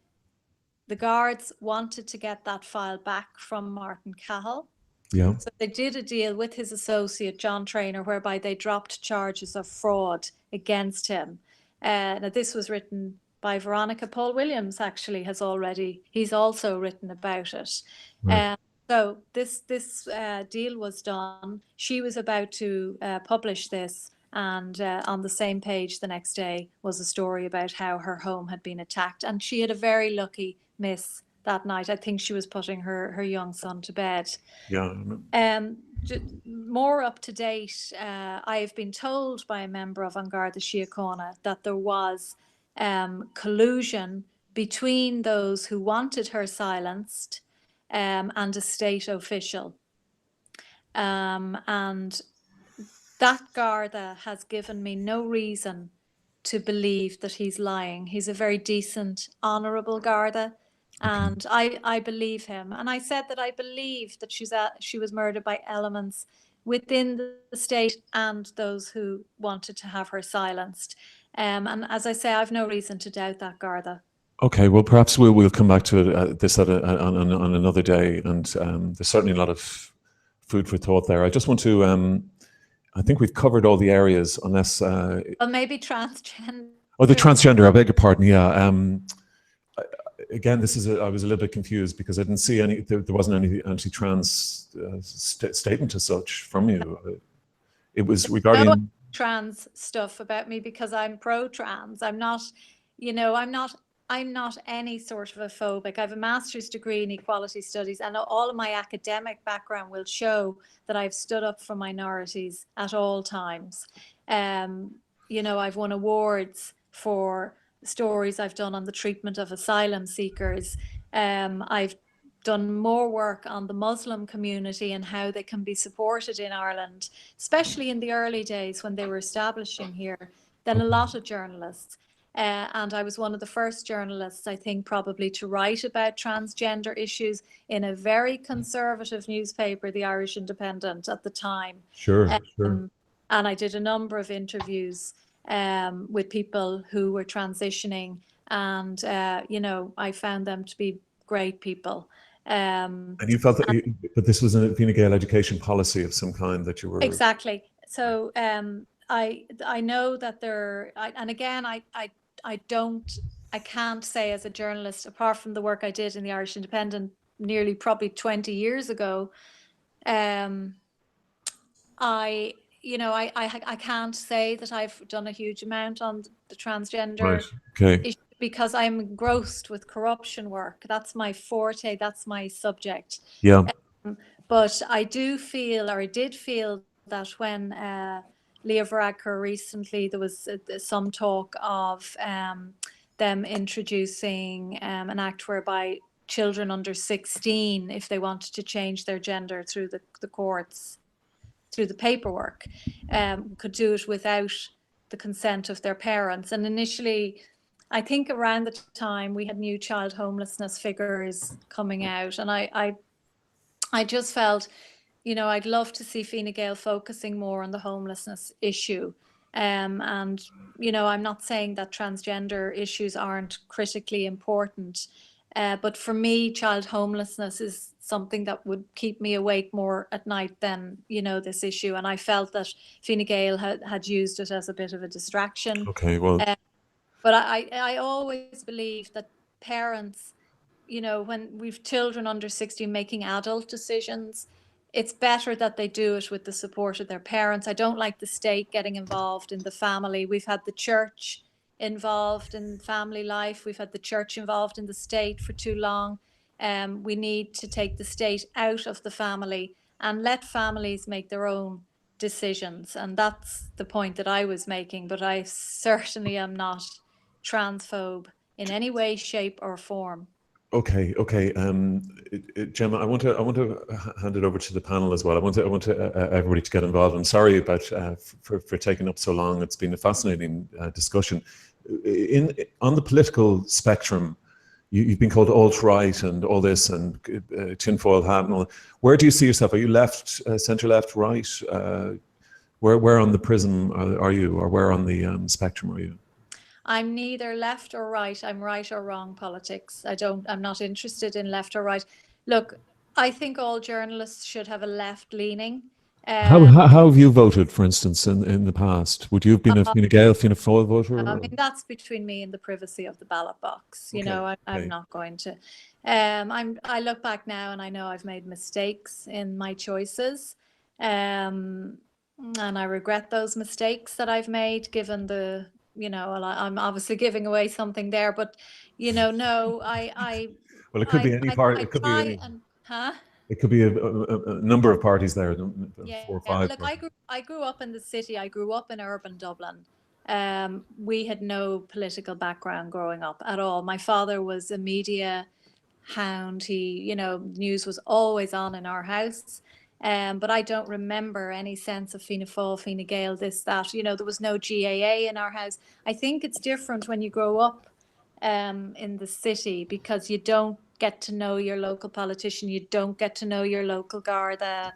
the guards wanted to get that file back from Martin Cahill. Yeah. So they did a deal with his associate, John Traynor, whereby they dropped charges of fraud against him. Now, this was written by Veronica. Paul Williams actually he's also written about it. Right. So this deal was done. She was about to publish this, and on the same page the next day was a story about how her home had been attacked, and she had a very lucky miss that night. I think she was putting her young son to bed. Yeah. More up to date, I have been told by a member of An Garda Síochána that there was collusion between those who wanted her silenced and a state official. And that Garda has given me no reason to believe that he's lying. He's a very decent, honourable Garda. And I believe him. And I said that I believe that she was murdered by elements within the state and those who wanted to have her silenced. And as I say, I've no reason to doubt that Garda. Okay, well, perhaps we'll come back to this on another day. And there's certainly a lot of food for thought there. I just want to, I think we've covered all the areas, unless... well, maybe transgender. Oh, the transgender, I beg your pardon, yeah. Again, I was a little bit confused because I didn't see there wasn't any anti-trans statement as such from you. It was regarding... No trans stuff about me because I'm pro-trans. I'm not, you know, I'm not any sort of a phobic. I have a master's degree in equality studies, and all of my academic background will show that I've stood up for minorities at all times. You know, I've won awards for stories I've done on the treatment of asylum seekers. I've done more work on the Muslim community and how they can be supported in Ireland, especially in the early days when they were establishing here, than a lot of journalists. And I was one of the first journalists, I think, probably to write about transgender issues in a very conservative newspaper, the Irish Independent, at the time. Sure. And I did a number of interviews with people who were transitioning, and you know, I found them to be great people. And you felt that this was a Fine Gael education policy of some kind that you were... Exactly. So I know that and again, I can't say as a journalist, apart from the work I did in the Irish Independent nearly probably 20 years ago, I can't say that I've done a huge amount on the transgender issue because I'm engrossed with corruption work. That's my forte. That's my subject. Yeah. But I did feel that when Leah Varadkar recently, there was some talk of them introducing an act whereby children under 16, if they wanted to change their gender through the courts, through the paperwork, could do it without the consent of their parents. And initially, I think around the time we had new child homelessness figures coming out, and I just felt, you know, I'd love to see Fine Gael focusing more on the homelessness issue. And, you know, I'm not saying that transgender issues aren't critically important, but for me, child homelessness is something that would keep me awake more at night than, you know, this issue. And I felt that Fine Gael had used it as a bit of a distraction. Okay, well, But I always believe that parents, you know, when we've children under 16 making adult decisions, it's better that they do it with the support of their parents. I don't like the state getting involved in the family. We've had the church involved in family life. We've had the church involved in the state for too long. We need to take the state out of the family and let families make their own decisions. And that's the point that I was making, but I certainly am not transphobe in any way, shape or form. okay. Gemma, I want to hand it over to the panel as well. I want everybody to get involved. I'm sorry about for taking up so long. It's been a fascinating discussion. On the political spectrum, you've been called alt-right and all this and tinfoil hat and all. Where do you see yourself? Are you left, centre left, right? Where on the prism are you, or where on the spectrum are you? I'm neither left or right. I'm right or wrong politics. I'm not interested in left or right. Look, I think all journalists should have a left leaning. How have you voted, for instance, in the past? Would you have been a Fine Gael, Fianna Fáil voter? I mean, that's between me and the privacy of the ballot box. You know, I'm not going to. I look back now and I know I've made mistakes in my choices. And I regret those mistakes that I've made, given the, you know, I'm obviously giving away something there, but, you know, no, well, it could be any party. It could be any. It could be a number of parties there, 4 or 5. Look, I grew up in the city. I grew up in urban Dublin. We had no political background growing up at all. My father was a media hound. He, you know, news was always on in our house. But I don't remember any sense of Fianna Fáil, Fine Gael, this, that. You know, there was no GAA in our house. I think it's different when you grow up in the city, because you don't get to know your local politician. You don't get to know your local Garda.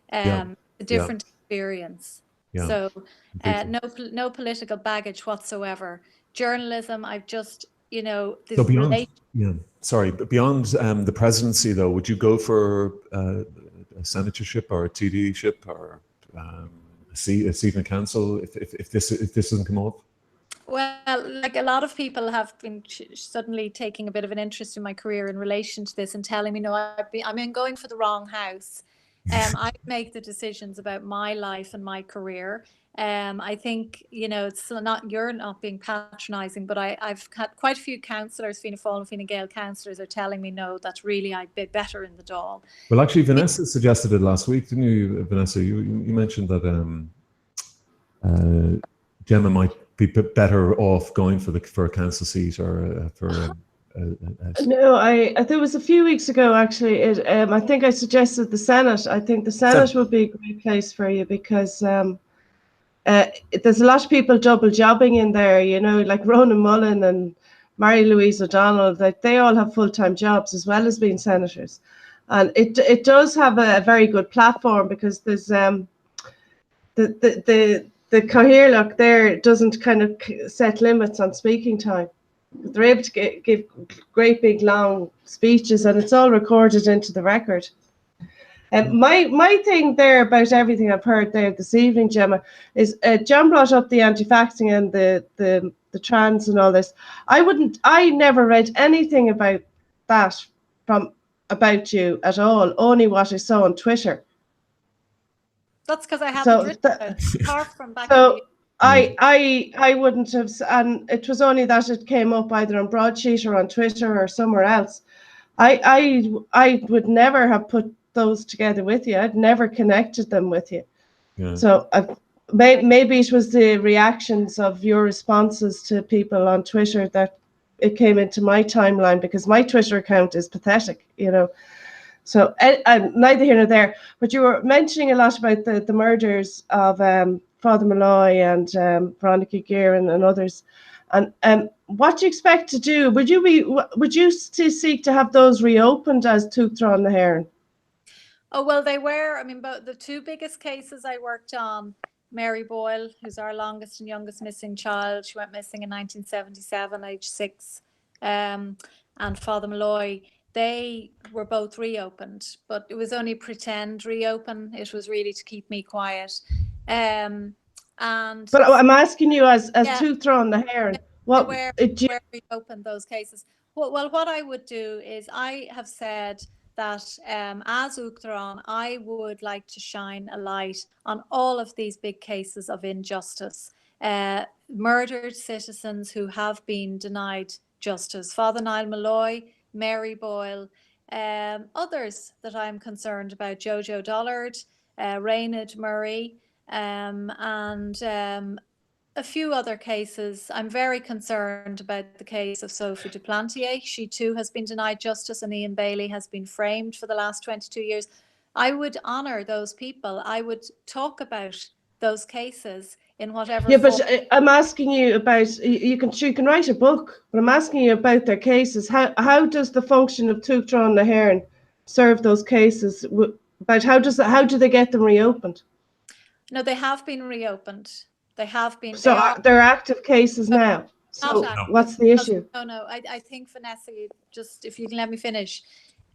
A different experience. Yeah. So no political baggage whatsoever. Journalism, I've just, you know, this so beyond, beyond the presidency, though, would you go for a senatorship or a TDship or a seat in the council if this doesn't come up? Well, like a lot of people have been suddenly taking a bit of an interest in my career in relation to this and telling me, no, I'm going for the wrong house. I make the decisions about my life and my career. I think, you know, it's not, you're not being patronising, but I've had quite a few councillors, Fianna Fáil and Fine Gael councillors, are telling me, no, that really I'd be better in the Dáil. Well, actually, Vanessa suggested it last week, didn't you, Vanessa? You mentioned that Gemma might be better off going for a council seat or No, I think it was a few weeks ago, actually. I think I suggested the Senate. I think the Senate would be a great place for you, because there's a lot of people double jobbing in there, you know, like Ronan Mullen and Mary-Louise O'Donnell, that they all have full-time jobs as well as being senators. And it does have a very good platform, because there's the Cathaoirleach there doesn't kind of set limits on speaking time. They're able to give great big long speeches, and it's all recorded into the record. My thing there about everything I've heard there this evening, Gemma, is John brought up the anti-vaxxing and the trans and all this. I never read anything about that about you at all, only what I saw on Twitter. That's because I haven't written it, apart from back in the... I wouldn't have, and it was only that it came up either on Broadsheet or on Twitter or somewhere else. I would never have put those together with you. I'd never connected them with you. Yeah. So maybe it was the reactions of your responses to people on Twitter that it came into my timeline, because my Twitter account is pathetic, you know. So neither here nor there. But you were mentioning a lot about the murders of Father Malloy and Veronica Guerin and others. And what do you expect to do? Would you seek to have those reopened as Tuachtar na hÉireann? Oh, well, they were. I mean, but the two biggest cases I worked on, Mary Boyle, who's our longest and youngest missing child. She went missing in 1977, age 6. And Father Malloy, they were both reopened, but it was only pretend reopen. It was really to keep me quiet. And But I'm asking you, as Yeah. Tuthra on the Heron, where reopen those cases. Well, what I would do is, I have said that as Uachtaráin, I would like to shine a light on all of these big cases of injustice, murdered citizens who have been denied justice. Father Niall Malloy, Mary Boyle, others that I'm concerned about, Jojo Dollard, Raynard Murray, and a few other cases. I'm very concerned about the case of Sophie Duplantier. She too has been denied justice, and Ian Bailey has been framed for the last 22 years. I would honour those people. I would talk about those cases in whatever Yeah, form. but I'm asking you about, you can write a book, but I'm asking you about their cases. How does the function of Tuachtaráin on the Heron serve those cases? About how do they get them reopened? No, they have been reopened. They have been. So they're active cases now. So what's the issue? No. I think, Vanessa, just if you can let me finish.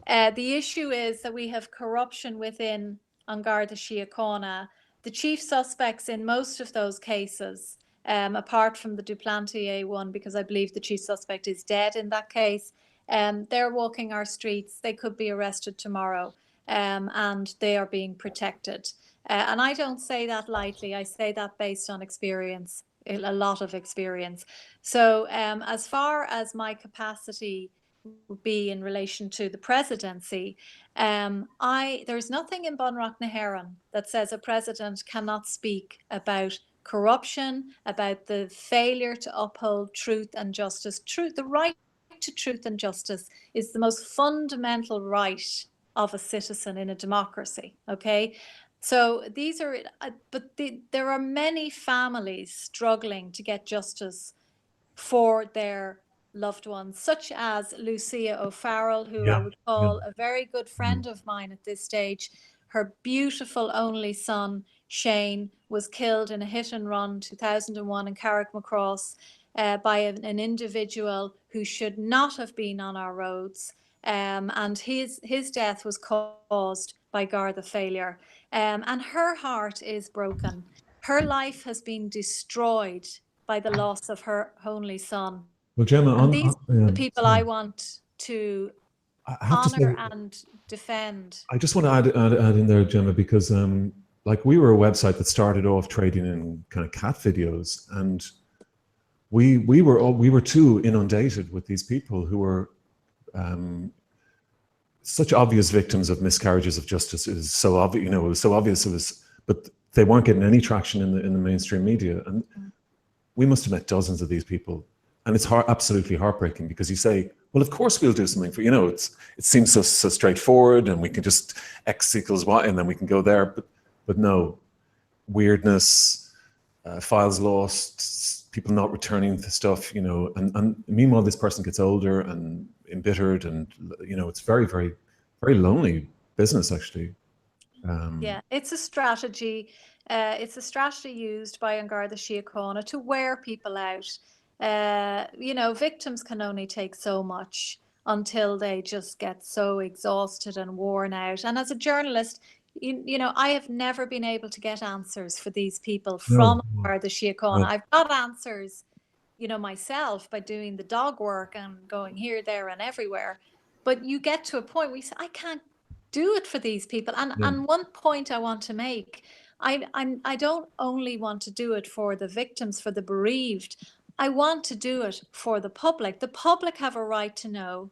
The issue is that we have corruption within An Garda Síochána. The chief suspects in most of those cases, apart from the Duplantier one, because I believe the chief suspect is dead in that case, they're walking our streets. They could be arrested tomorrow, and they are being protected. And I don't say that lightly. I say that based on experience, a lot of experience. So as far as my capacity would be in relation to the presidency, there's nothing in Bunreacht na Heron that says a president cannot speak about corruption, about the failure to uphold truth and justice. The right to truth and justice is the most fundamental right of a citizen in a democracy, okay? So these are, there are many families struggling to get justice for their loved ones, such as Lucia O'Farrell, who I would call a very good friend of mine at this stage. Her beautiful only son, Shane, was killed in a hit and run 2001 in Carrickmacross by an individual who should not have been on our roads. And his death was caused by Garda failure. And her heart is broken. Her life has been destroyed by the loss of her only son. Well, Gemma, and these are the people I want to honor and defend. I just want to add in there, Gemma, because like we were a website that started off trading in kind of cat videos, and we were too inundated with these people who were such obvious victims of miscarriages of justice. It was so obvious, it was so obvious. But they weren't getting any traction in the mainstream media, and we must have met dozens of these people, and it's absolutely heartbreaking, because you say, well, of course we'll do something for, it seems so straightforward, and we can just X equals Y, and then we can go there, but no, weirdness, files lost, people not returning the stuff, and meanwhile this person gets older and embittered, and it's very, very, very lonely business, actually. Yeah, it's a strategy. It's a strategy used by An Garda Síochána to wear people out. Victims can only take so much until they just get so exhausted and worn out. And as a journalist, I have never been able to get answers for these people from An Garda Síochána. I've got answers, myself, by doing the dog work and going here, there, and everywhere. But you get to a point where you say, I can't do it for these people. And one point I want to make, I don't only want to do it for the victims, for the bereaved. I want to do it for the public. The public have a right to know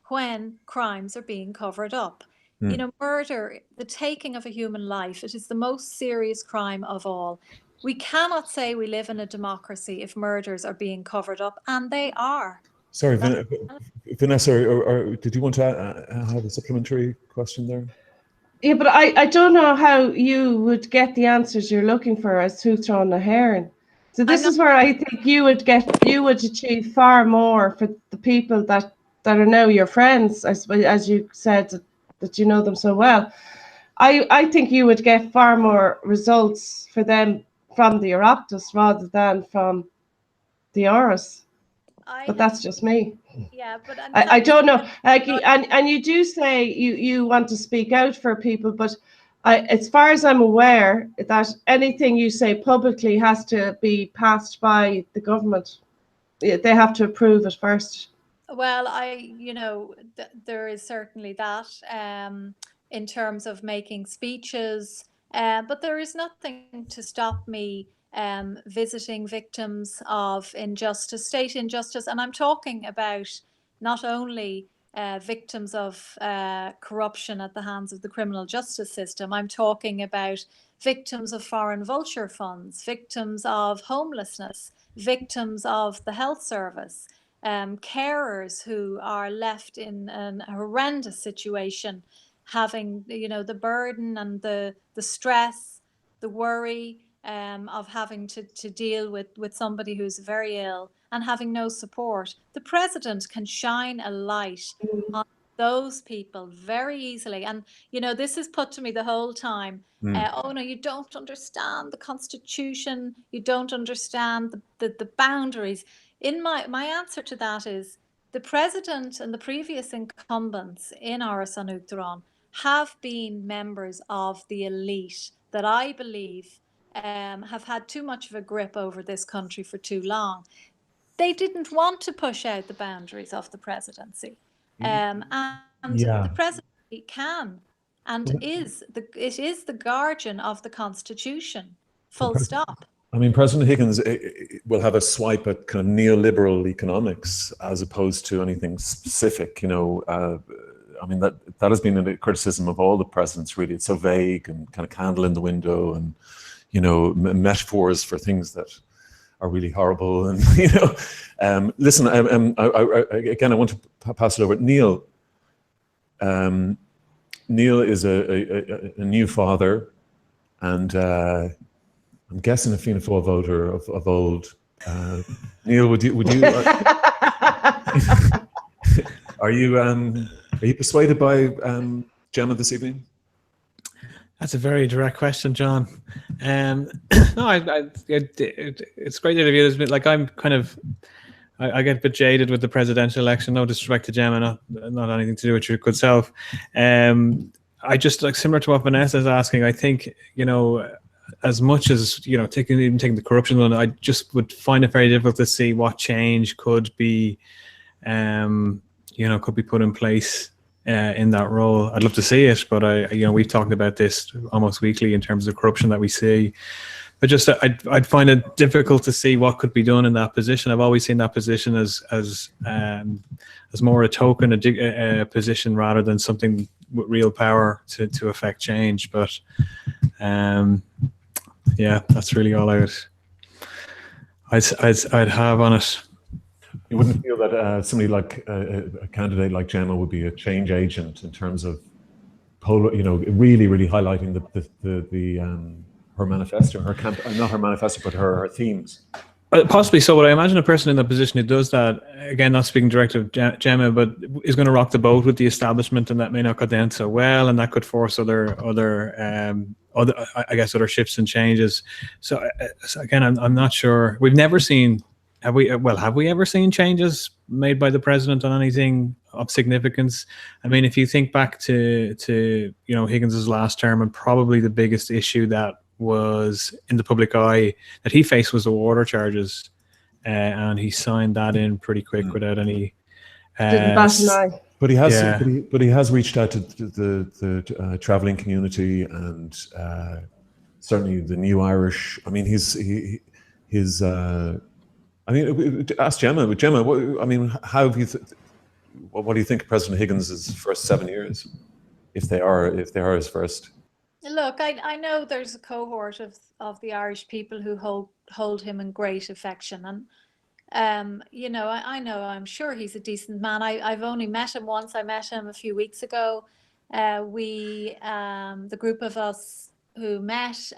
when crimes are being covered up. Murder, the taking of a human life, it is the most serious crime of all. We cannot say we live in a democracy if murders are being covered up, and they are. Sorry, Vanessa, or did you want to have a supplementary question there? Yeah, but I don't know how you would get the answers you're looking for as Tuachtaráin na Heron. So this is where I think you would achieve far more for the people that are now your friends, as you said, that you know them so well. I think you would get far more results for them from the Oireachtas rather than from the Áras. I But that's just me. yeah, but I don't know. Like, and you do say you want to speak out for people, but as far as I'm aware, that anything you say publicly has to be passed by the government. They have to approve it first. Well, there is certainly that in terms of making speeches, but there is nothing to stop me visiting victims of injustice, state injustice, and I'm talking about not only victims of corruption at the hands of the criminal justice system. I'm talking about victims of foreign vulture funds, victims of homelessness, victims of the health service. Carers who are left in a horrendous situation, having the burden and the stress, the worry of having to deal with somebody who's very ill and having no support. The president can shine a light on those people very easily, and this is put to me the whole time. Oh no, you don't understand the Constitution, you don't understand the boundaries. My answer to that is the president and the previous incumbents in Áras an Uachtaráin have been members of the elite that I believe have had too much of a grip over this country for too long. They didn't want to push out the boundaries of the presidency, and the presidency can and it is the guardian of the Constitution. Full stop. I mean, President Higgins will have a swipe at kind of neoliberal economics as opposed to anything specific. I mean, that has been a criticism of all the presidents, really. It's so vague and kind of candle in the window and, metaphors for things that are really horrible. And, listen, again, I want to pass it over. Neil is a new father, and I'm guessing a Fianna Fáil voter of old. Neil, would you? Are you persuaded by Gemma this evening? That's a very direct question, John. No, it's great interview. It's been, like, I'm kind of, I get a bit jaded with the presidential election. No disrespect to Gemma, not anything to do with your good self. I just, like, similar to what Vanessa's asking, I think, as much as, taking the corruption one, I just would find it very difficult to see what change could be, could be put in place in that role. I'd love to see it, but we've talked about this almost weekly in terms of corruption that we see. But just I'd find it difficult to see what could be done in that position. I've always seen that position as more a token, a position rather than something with real power to affect change. But that's really all I'd have on it. You wouldn't feel that somebody like a candidate like Gemma would be a change agent in terms of really, really highlighting her manifesto, not her manifesto, but her themes. Possibly so, but I imagine a person in that position who does that, again, not speaking direct of Gemma, but is going to rock the boat with the establishment, and that may not go down so well, and that could force other shifts and changes. So again, I'm not sure. We've never seen. Have we ever seen changes made by the president on anything of significance? I mean, if you think back to Higgins's last term, and probably the biggest issue that was in the public eye that he faced was the water charges, and he signed that in pretty quick without any. Didn't bat an eye. But he has, but he has reached out to the traveling community and certainly the New Irish. I mean, ask Gemma. Gemma, how have you? What do you think of President Higgins' first 7 years, if they are his first? Look, I know there's a cohort of the Irish people who hold him in great affection, and I'm sure he's a decent man. I've only met him once. I met him a few weeks ago. The group of us who met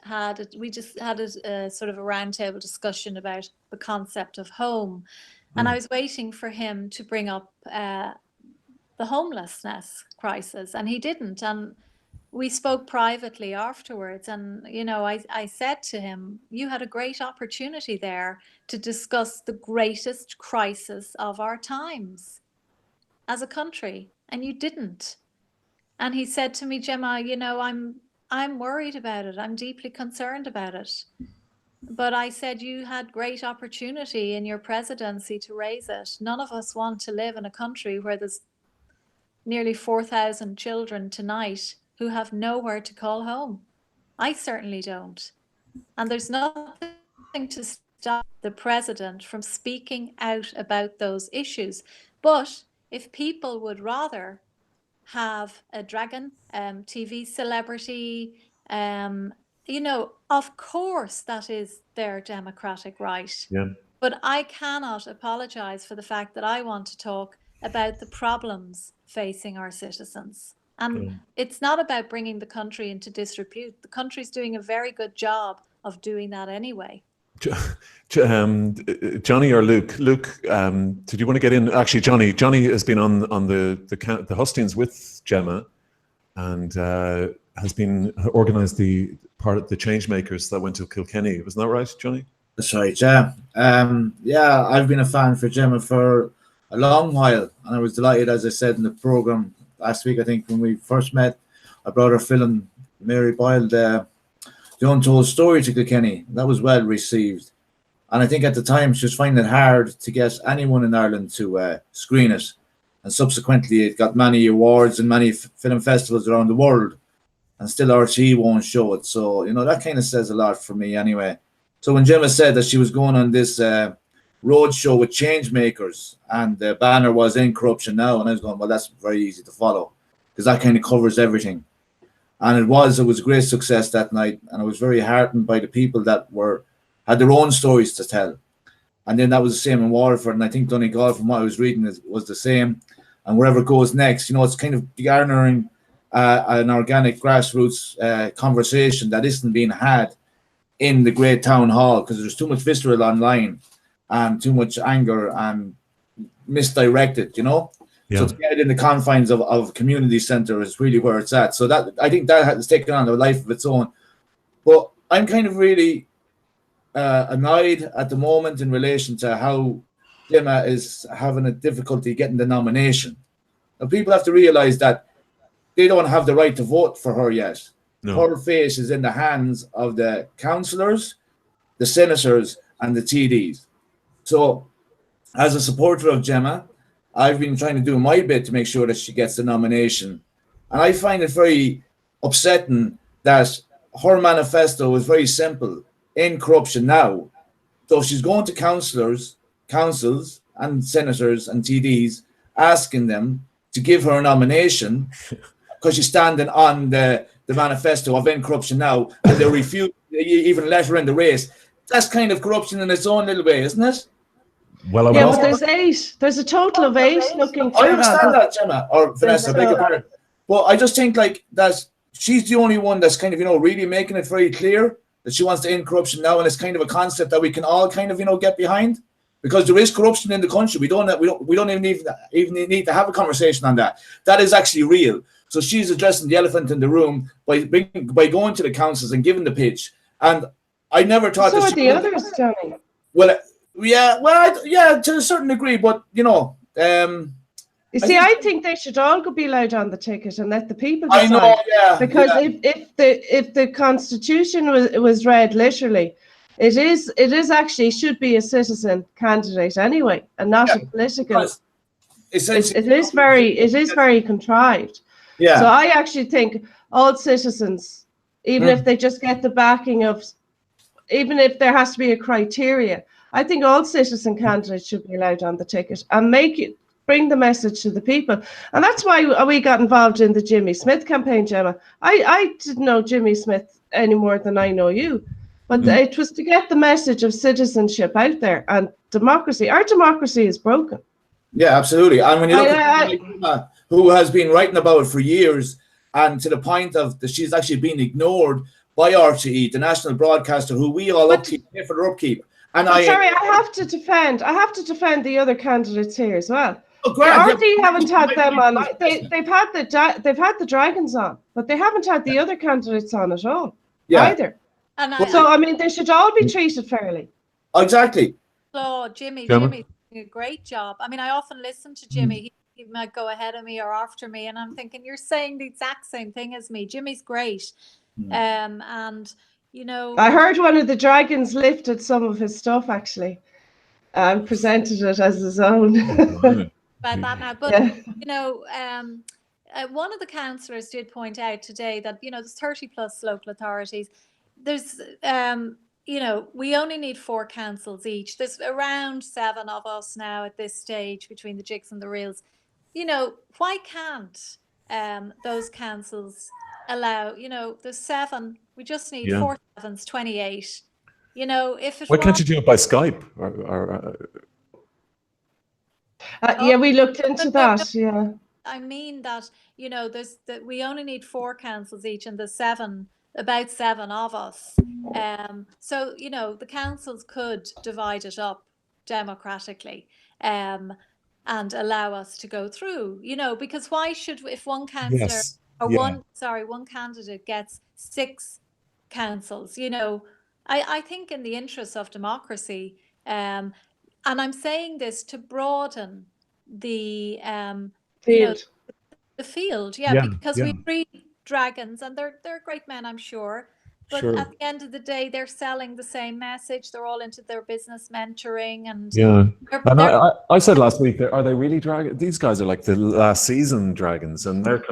we just had a sort of a roundtable discussion about the concept of home, and I was waiting for him to bring up the homelessness crisis, and he didn't. And we spoke privately afterwards, and I said to him, you had a great opportunity there to discuss the greatest crisis of our times as a country, and you didn't. And he said to me, Gemma, I'm worried about it. I'm deeply concerned about it. But I said, you had great opportunity in your presidency to raise it. None of us want to live in a country where there's nearly 4,000 children tonight who have nowhere to call home. I certainly don't. And there's nothing to stop the president from speaking out about those issues. But if people would rather have a dragon TV celebrity, of course that is their democratic right. Yeah. But I cannot apologize for the fact that I want to talk about the problems facing our citizens. And it's not about bringing the country into disrepute. The country's doing a very good job of doing that anyway. Johnny or Luke? Luke, did you want to get in? Actually, Johnny has been on the hustings with Gemma, and has been organised the part of the change makers that went to Kilkenny. Wasn't that right, Johnny? That's right, yeah. I've been a fan for Gemma for a long while, and I was delighted, as I said in the programme last week, I think, when we first met. I brought her film, Mary Boyle, The Untold Story, to Kilkenny. That was well received. And I think at the time she was finding it hard to get anyone in Ireland to screen it. And subsequently it got many awards and many film festivals around the world. And still RTE won't show it. So, that kind of says a lot for me anyway. So when Gemma said that she was going on this road show with change makers, and the banner was "In Corruption Now," and I was going, well, that's very easy to follow, because that kind of covers everything. And it was a great success that night, and I was very heartened by the people that had their own stories to tell. And then that was the same in Waterford, and I think Donegal, from what I was reading, was the same. And wherever it goes next, it's kind of garnering an organic grassroots conversation that isn't being had in the great town hall, because there's too much visceral online and too much anger and misdirected, Yeah. So to get it in the confines of a community centre is really where it's at. So that, I think that has taken on a life of its own. But I'm kind of really annoyed at the moment in relation to how Gemma is having a difficulty getting the nomination. Now, people have to realise that they don't have the right to vote for her yet. No. Her face is in the hands of the councillors, the senators, and the TDs. So, as a supporter of Gemma, I've been trying to do my bit to make sure that she gets the nomination. And I find it very upsetting that her manifesto is very simple: in corruption now. So she's going to councils and senators and TDs, asking them to give her a nomination because she's standing on the manifesto of in corruption now, and they refuse to even let her in the race. That's kind of corruption in its own little way, isn't it? Well, but there's 8. There's a total of 8 looking for I understand that, Gemma, or Vanessa, beg your pardon. But I just think that she's the only one that's kind of, really making it very clear that she wants to end corruption now, and it's kind of a concept that we can all kind of, get behind, because there is corruption in the country. We don't even need to have a conversation on that. That is actually real. So she's addressing the elephant in the room by going to the councils and giving the pitch. And I never thought so are the others, Johnny. Well, yeah, to a certain degree, but you see, I think they should all be allowed on the ticket and let the people decide. I know, yeah. Because if the Constitution was read literally, it is actually should be a citizen candidate anyway, and not a political. It is very contrived. Yeah. So I actually think all citizens, even if they just get the backing of, even if there has to be a criteria, I think all citizen candidates should be allowed on the ticket and bring the message to the people. And that's why we got involved in the Jimmy Smith campaign, Gemma. I didn't know Jimmy Smith any more than I know you. But it was to get the message of citizenship out there and democracy. Our democracy is broken. Yeah, absolutely. And when you look at Gemma, who has been writing about it for years, and to the point of that she's actually been ignored by RTE, the national broadcaster, who we all pay for their upkeep. And I have to defend the other candidates here as well. Oh, grand, RD haven't had them on. They've had the Dragons on, but they haven't had the other candidates on at all either. And So I mean, they should all be treated fairly. Exactly. applaud Jimmy. Gemma? Jimmy's doing a great job. I mean, I often listen to Jimmy. He might go ahead of me or after me, and I'm thinking, you're saying the exact same thing as me. Jimmy's great. And, you know, I heard one of the Dragons lifted some of his stuff actually and presented it as his own. Right. about that now. But, you know, one of the councillors did point out today that, you know, there's 30 plus local authorities. There's, you know, we only need 4 councils each. There's around 7 of us now at this stage between the jigs and the reels. You know, why can't those councils allow, you know, there's 7, we just need 4 sevens, 28. You know, if it Why can't you do it by Skype? Yeah, we looked into that. Yeah. I mean that, you know, there's that we only need 4 councils each, and there's about 7 of us. So, you know, the councils could divide it up democratically and allow us to go through, you know, because why should, if one councillor or one candidate gets 6 councils, you know, I think in the interest of democracy, and I'm saying this to broaden the Field. the field, because we breed dragons, and they're great men, I'm sure. But at the end of the day, they're selling the same message. They're all into their business mentoring, and and I said last week, are they really dragons? These guys are like the last season dragons, and they're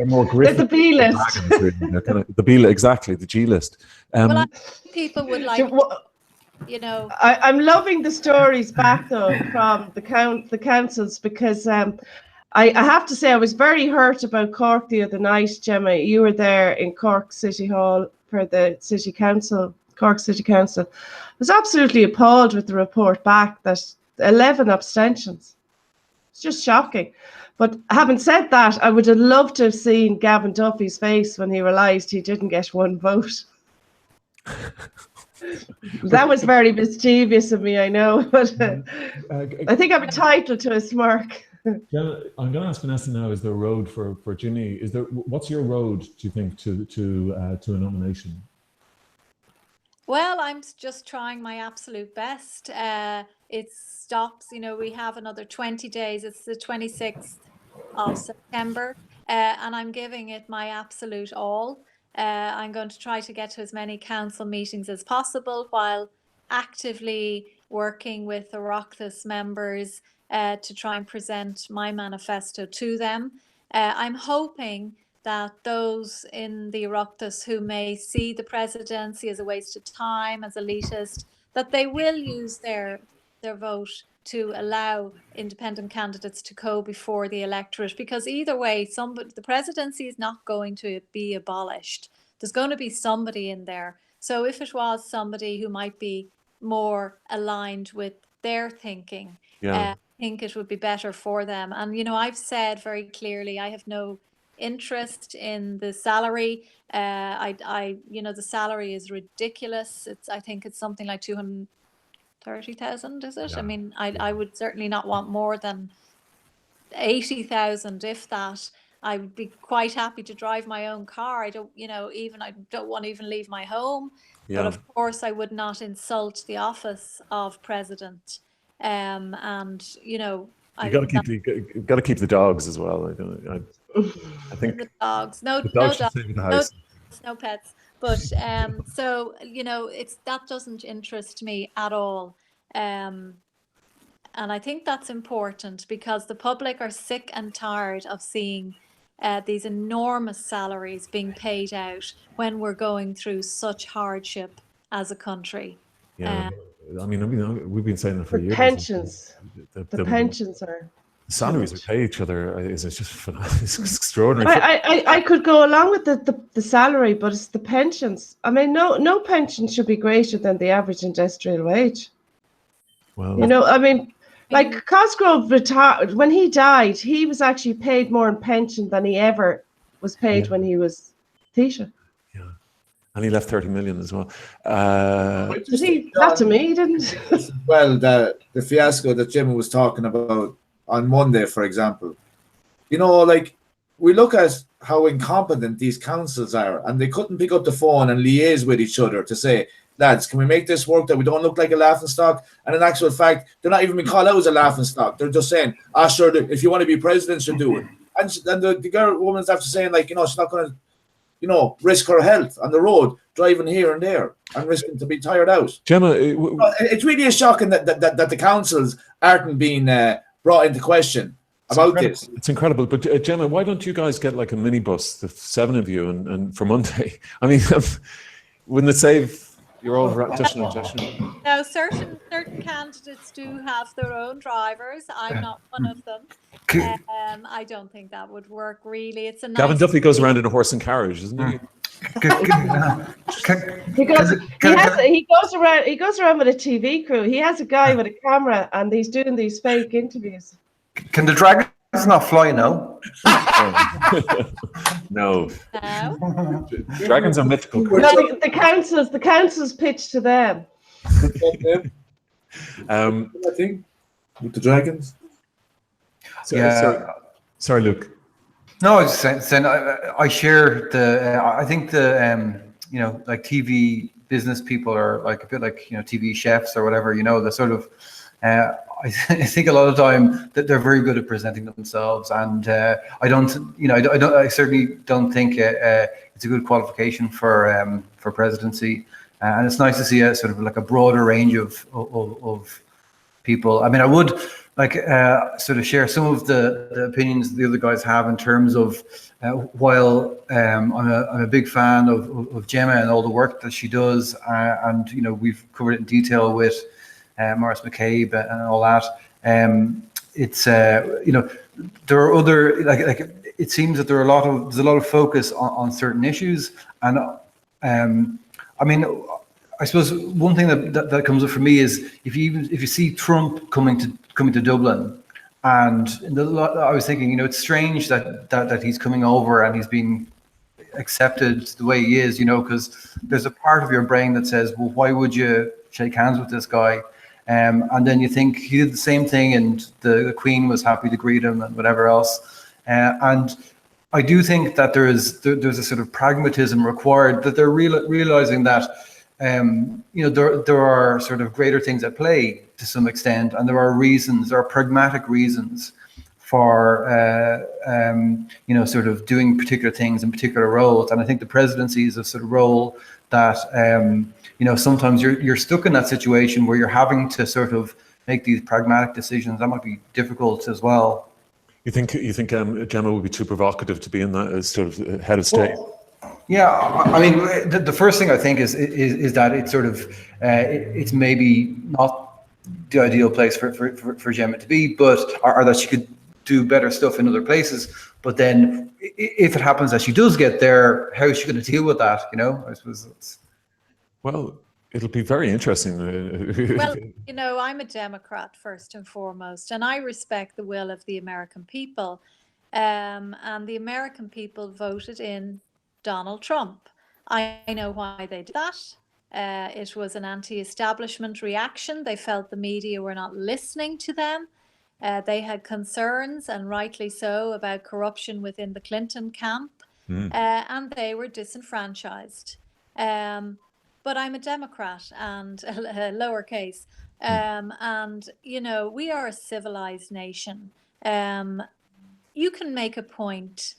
more Griffin. They're the B list. Dragons, really. They're kind of the B list, exactly, the G list. Well, I think people would like, you know. I'm loving the stories back though from the councils, because I have to say I was very hurt about Cork the other night. Gemma, you were there in Cork City Hall for the City Council, Cork City Council. I was absolutely appalled with the report back that 11 abstentions. It's just shocking. But having said that, I would have loved to have seen Gavin Duffy's face when he realised he didn't get 1 vote. That was very mischievous of me, I know, but I think I'm entitled to a smirk. Yeah, I'm going to ask Vanessa now, is there a road for Jimmy? What's your road, do you think, to a nomination? Well, I'm just trying my absolute best. It stops, you know, we have another 20 days. It's the 26th of September, and I'm giving it my absolute all. I'm going to try to get to as many council meetings as possible while actively working with the Oireachtas members to try and present my manifesto to them. I'm hoping that those in the Oireachtas who may see the presidency as a waste of time, as elitist, that they will use their vote to allow independent candidates to go before the electorate, because either way, the presidency is not going to be abolished. There's going to be somebody in there. So if it was somebody who might be more aligned with their thinking, I think it would be better for them. And, you know, I've said very clearly, I have no interest in the salary. You know, the salary is ridiculous. I think it's something like 230,000, is it? I mean, I would certainly not want more than 80,000, if that. I would be quite happy to drive my own car. I don't want to even leave my home. But of course, I would not insult the office of president. And you know, you got to keep the dogs as well. I think the dogs. No pets. But so you know, that doesn't interest me at all. And I think that's important, because the public are sick and tired of seeing these enormous salaries being paid out when we're going through such hardship as a country. I mean, we've been saying that for years. Pensions. The pensions are. The salaries we pay each other is just phenomenal. It's extraordinary. I could go along with the salary, but it's the pensions. I mean, no pension should be greater than the average industrial wage. Well, you know, I mean, like Cosgrove retired when he died. He was actually paid more in pension than he ever was paid when he was Taoiseach. Yeah, and he left 30 million as well. Not to me, he didn't. Well, the fiasco that Gemma was talking about, on Monday, for example. You know, like, we look at how incompetent these councils are, and they couldn't pick up the phone and liaise with each other to say, lads, can we make this work that we don't look like a laughingstock? And in actual fact, they're not even being called out as a laughingstock. They're just saying, sure, if you want to be president, you do it. And the woman's after saying, like, you know, she's not going to, you know, risk her health on the road, driving here and there, and risking to be tired out. Gemma, it's really shocking that the councils aren't being brought into question about this. It's incredible. But Gemma, why don't you guys get like a minibus, the 7 of you, and for Monday? I mean, wouldn't it save your old additional? Now, certain candidates do have their own drivers. I'm not one of them. I don't think that would work really. It's a nice Gavin Duffy goes around in a horse and carriage, doesn't he? He goes around with a TV crew. He has a guy with a camera, and he's doing these fake interviews. Can the dragons not fly now? No. Dragons are mythical No, creatures. the council's pitch to them. I think with the dragons. Sorry, Luke. No, I was saying I share the. I think the you know, like TV business people are like a bit like, you know, TV chefs or whatever. You know, the sort of. I think a lot of the time that they're very good at presenting themselves, and I certainly don't think it's a good qualification for presidency. And it's nice to see a sort of like a broader range of people. I mean, I would like sort of share some of the opinions the other guys have in terms of while I'm a big fan of Gemma and all the work that she does, and you know, we've covered it in detail with Maurice McCabe and all that. It's you know, there are other like it seems that there's a lot of focus on certain issues, and I mean, I suppose one thing that comes up for me is if you see Trump coming to Dublin, and I was thinking, you know, it's strange that he's coming over and he's being accepted the way he is, you know, because there's a part of your brain that says, well, why would you shake hands with this guy? And then you think he did the same thing, and the Queen was happy to greet him and whatever else. And I do think that there's a sort of pragmatism required, that they're realizing that you know, there are sort of greater things at play to some extent, and there are pragmatic reasons for you know, sort of doing particular things in particular roles. And I think the presidency is a sort of role that you know, sometimes you're stuck in that situation where you're having to sort of make these pragmatic decisions. That might be difficult as well. You think Gemma would be too provocative to be in that as sort of head of state? Yeah, I mean, the first thing I think is that it's sort of it's maybe not the ideal place for Gemma to be, but or that she could do better stuff in other places. But then, if it happens that she does get there, how is she going to deal with that? You know, I suppose it's. Well, it'll be very interesting. Well, you know, I'm a Democrat first and foremost, and I respect the will of the American people. And the American people voted in Donald Trump. I know why they did that. It was an anti-establishment reaction. They felt the media were not listening to them. They had concerns, and rightly so, about corruption within the Clinton camp, and they were disenfranchised. But I'm a Democrat, and lowercase, and you know, we are a civilized nation. You can make a point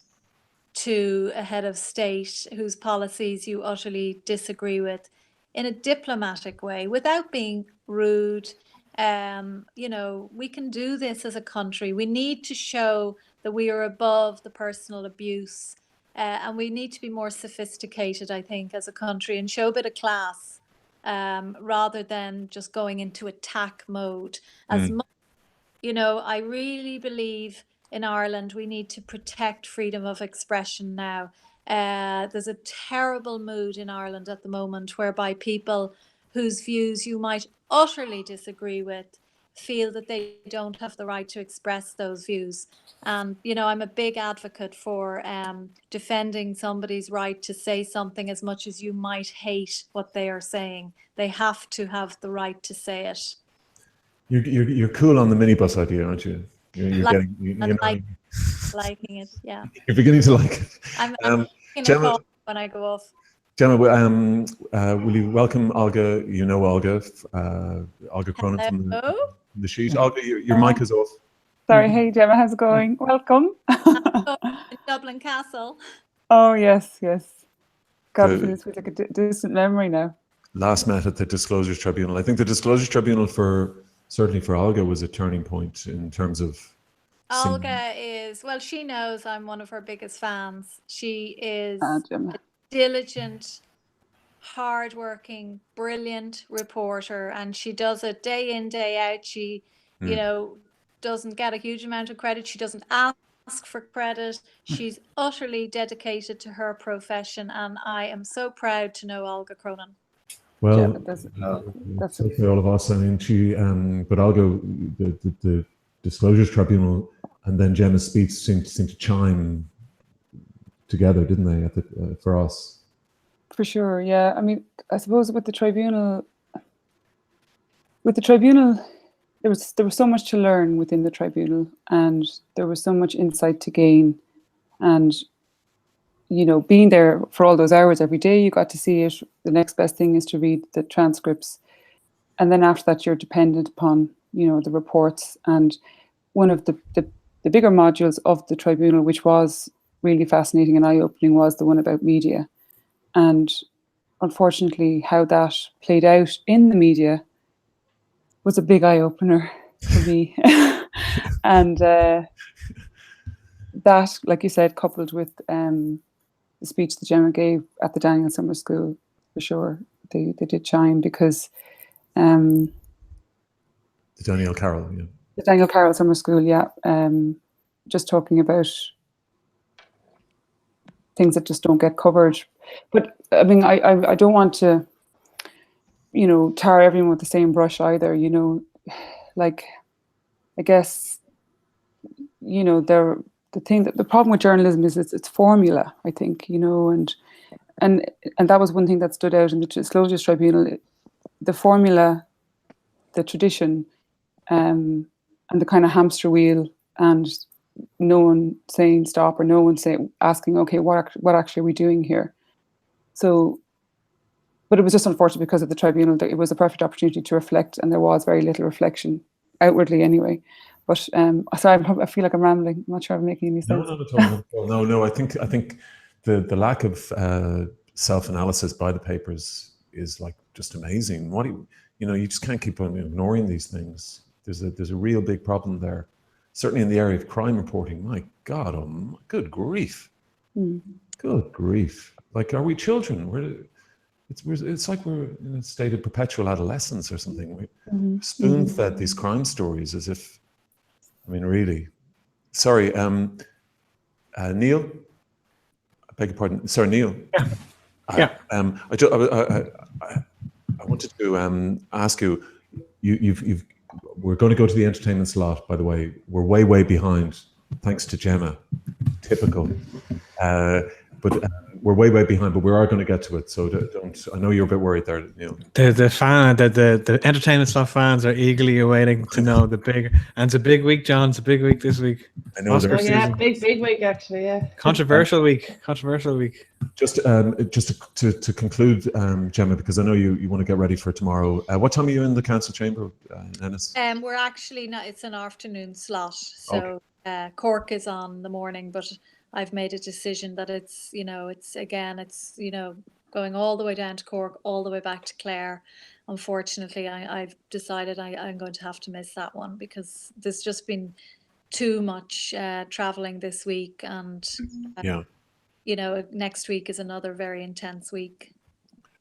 to a head of state whose policies you utterly disagree with in a diplomatic way without being rude. You know, we can do this as a country. We need to show that we are above the personal abuse, and we need to be more sophisticated, I think, as a country, and show a bit of class rather than just going into attack mode. As much, you know, I really believe in Ireland we need to protect freedom of expression now. There's a terrible mood in Ireland at the moment whereby people whose views you might utterly disagree with feel that they don't have the right to express those views. And, you know, I'm a big advocate for defending somebody's right to say something as much as you might hate what they are saying. They have to have the right to say it. You're cool on the minibus idea, aren't you? You're Like- getting, you know, liking it. Yeah, you're beginning to like it. I'm taking a Gemma, call when I go off. Gemma, will you welcome Olga? You know Olga, Olga Cronin from Hello. the sheet. Olga, your mic is off. Sorry, hey Gemma, how's it going? Welcome. In Dublin Castle. Oh yes, yes. God, The- it feels like a distant memory now. Last met at the Disclosures Tribunal. I think the Disclosures Tribunal certainly for Olga was a turning point in terms of singing. Olga is, well, she knows I'm one of her biggest fans. She is Gemma. a diligent, hardworking, brilliant reporter, and she does it day in, day out. She, you know, doesn't get a huge amount of credit. She doesn't ask for credit. She's utterly dedicated to her profession, and I am so proud to know Olga Cronin. Well, Gemma, that's so for all of us. I mean, she, but Olga, the Disclosures Tribunal, and then Gemma's speech seemed to chime together, didn't they? For us. for sure. Yeah, I mean, I suppose with the tribunal, there was so much to learn within the tribunal, and there was so much insight to gain, and you know, being there for all those hours every day, you got to see it. The next best thing is to read the transcripts, and then after that, you're dependent upon, you know, the reports. And one of the bigger modules of the tribunal, which was really fascinating and eye-opening, was the one about media, and unfortunately, how that played out in the media was a big eye-opener for me. And that, like you said, coupled with the speech that Gemma gave at the Daniel Summer School, for sure, they did chime, because The Danielle Carroll, yeah. the Daniel Carroll Summer School, yeah, just talking about things that just don't get covered. But I mean, I don't want to, you know, tar everyone with the same brush either, you know. Like, I guess, you know, the problem with journalism is it's formula, I think, you know, and that was one thing that stood out in the Disclosures Tribunal, the formula, the tradition, and the kind of hamster wheel, and no one saying stop, or no one asking, okay, what actually are we doing here? So, but it was just unfortunate because of the tribunal that it was a perfect opportunity to reflect, and there was very little reflection outwardly anyway. But sorry, I feel like I'm rambling. I'm not sure I'm making any sense. No, not at all. No. I think the lack of self-analysis by the papers is like just amazing. What do you know? You just can't keep on ignoring these things. There's a real big problem there. Certainly in the area of crime reporting. My God, good grief. Good grief. Like, are we children? It's like we're in a state of perpetual adolescence or something. We spoon-fed these crime stories as if, I mean, really. Sorry, Neil? I beg your pardon. Sorry, Neil. Yeah. I wanted to ask you, we're going to go to the entertainment slot, by the way. We're way behind, thanks to Gemma. Typical. But we're way behind, but we are going to get to it. So don't. I know you're a bit worried there, Neil. The entertainment slot fans are eagerly awaiting to know the big, and it's a big week, John. It's a big week this week. I know. Oscar There's, Yeah, season. big week actually. Yeah. Controversial week. just to conclude, Gemma, because I know you want to get ready for tomorrow. What time are you in the council chamber, Ennis? We're actually not. It's an afternoon slot, so Cork is on the morning, but I've made a decision that it's going all the way down to Cork, all the way back to Clare. Unfortunately, I've decided I'm going to have to miss that one because there's just been too much traveling this week, and next week is another very intense week.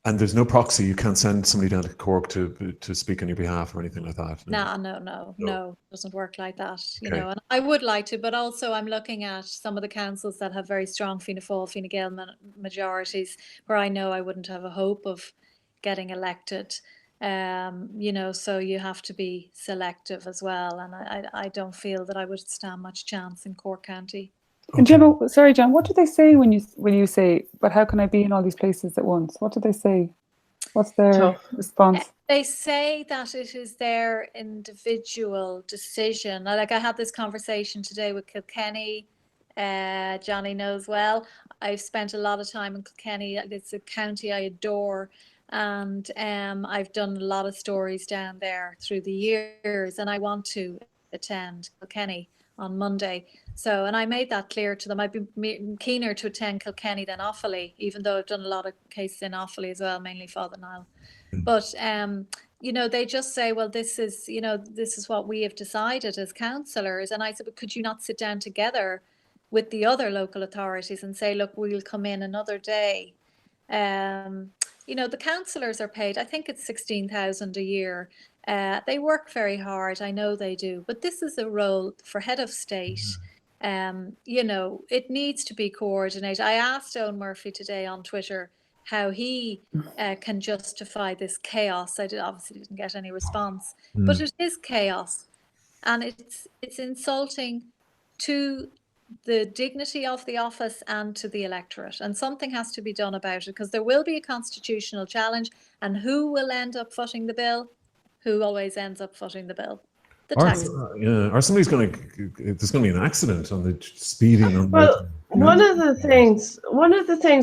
And there's no proxy. You can't send somebody down to Cork to speak on your behalf or anything like that. No, it doesn't work like that. You Okay. know, and I would like to, but also I'm looking at some of the councils that have very strong Fianna Fáil, Fine Gael majorities, where I know I wouldn't have a hope of getting elected. So you have to be selective as well, and I don't feel that I would stand much chance in Cork County. And Gemma, sorry, John, what do they say when you say, but how can I be in all these places at once? What do they say? What's their Tough. response? They say that it is their individual decision. Like, I had this conversation today with Kilkenny. Johnny knows well. I've spent a lot of time in Kilkenny. It's a county I adore. And I've done a lot of stories down there through the years, and I want to attend Kilkenny on Monday. So, and I made that clear to them. I'd be keener to attend Kilkenny than Offaly, even though I've done a lot of cases in Offaly as well, mainly Father Nile. But, you know, they just say, well, this is what we have decided as councillors. And I said, but could you not sit down together with the other local authorities and say, look, we'll come in another day. You know, the councillors are paid, I think it's 16,000 a year. They work very hard, I know they do, but this is a role for head of state. You know, it needs to be coordinated. I asked Owen Murphy today on Twitter how he can justify this chaos. I obviously didn't get any response, but it is chaos, and it's insulting to the dignity of the office and to the electorate, and something has to be done about it, because there will be a constitutional challenge, and who will end up footing the bill? Who always ends up footing the bill? The tax. Or somebody's going to. There's going to be an accident on the speeding. On Well, one of the things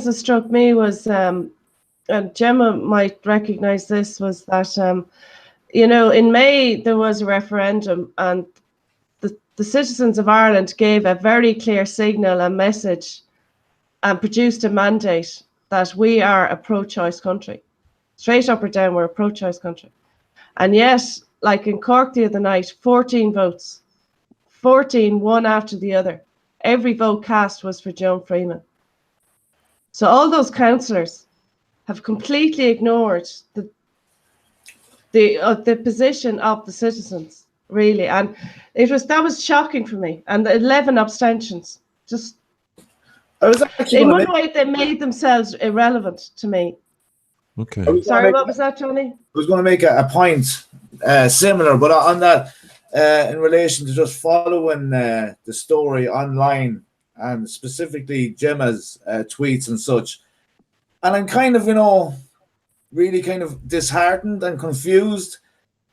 that struck me was, and Gemma might recognise this, was that you know, in May there was a referendum, and the citizens of Ireland gave a very clear signal and message and produced a mandate that we are a pro-choice country. Straight up or down, we're a pro-choice country. And yet, like in Cork the other night, 14 votes, 14, one after the other. Every vote cast was for Joan Freeman. So all those councillors have completely ignored the position of the citizens. Really, and that was shocking for me. And the 11 abstentions, just in one way they made themselves irrelevant to me. Okay. Sorry, what was that, Johnny? I was going to make a point similar, but on that, in relation to just following the story online, and specifically Gemma's tweets and such. And I'm kind of, you know, really kind of disheartened and confused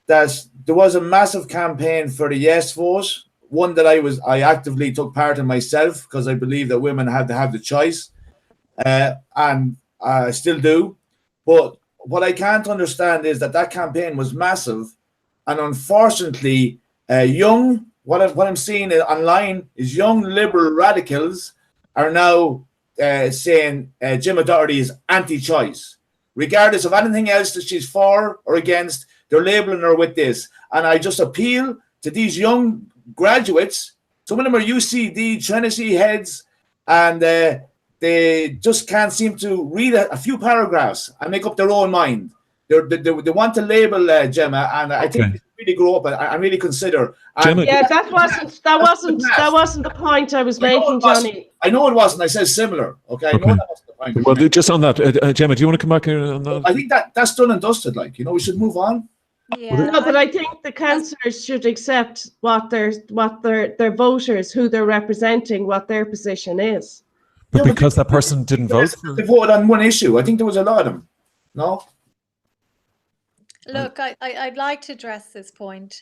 that there was a massive campaign for the yes vote, one that I actively took part in myself, because I believe that women have to have the choice, and I still do. But what I can't understand is that campaign was massive, and unfortunately, what I'm seeing online is young liberal radicals are now saying Gemma O'Doherty is anti-choice, regardless of anything else that she's for or against. They're labeling her with this. And I just appeal to these young graduates. Some of them are UCD, Trinity heads, and they just can't seem to read a few paragraphs and make up their own mind. They want to label Gemma, and I think they really grow up and really consider. And yeah, that wasn't the point I was making, Johnny. I know it wasn't. I said similar. Okay, I know that wasn't the point. Well, just on that, Gemma, do you want to come back here on that? I think that's done and dusted. Like, you know, we should move on. Yeah, no, but I think the councillors should accept what their voters, who they're representing, what their position is. But because that person didn't vote? They voted on one issue. I think there was a lot of them. No? Look, I'd like to address this point.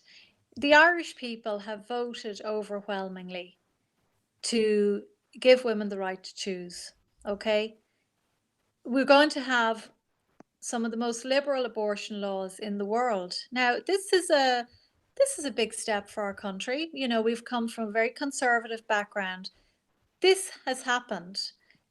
The Irish people have voted overwhelmingly to give women the right to choose, okay? We're going to have some of the most liberal abortion laws in the world. Now, this is a big step for our country. You know, we've come from a very conservative background. This has happened.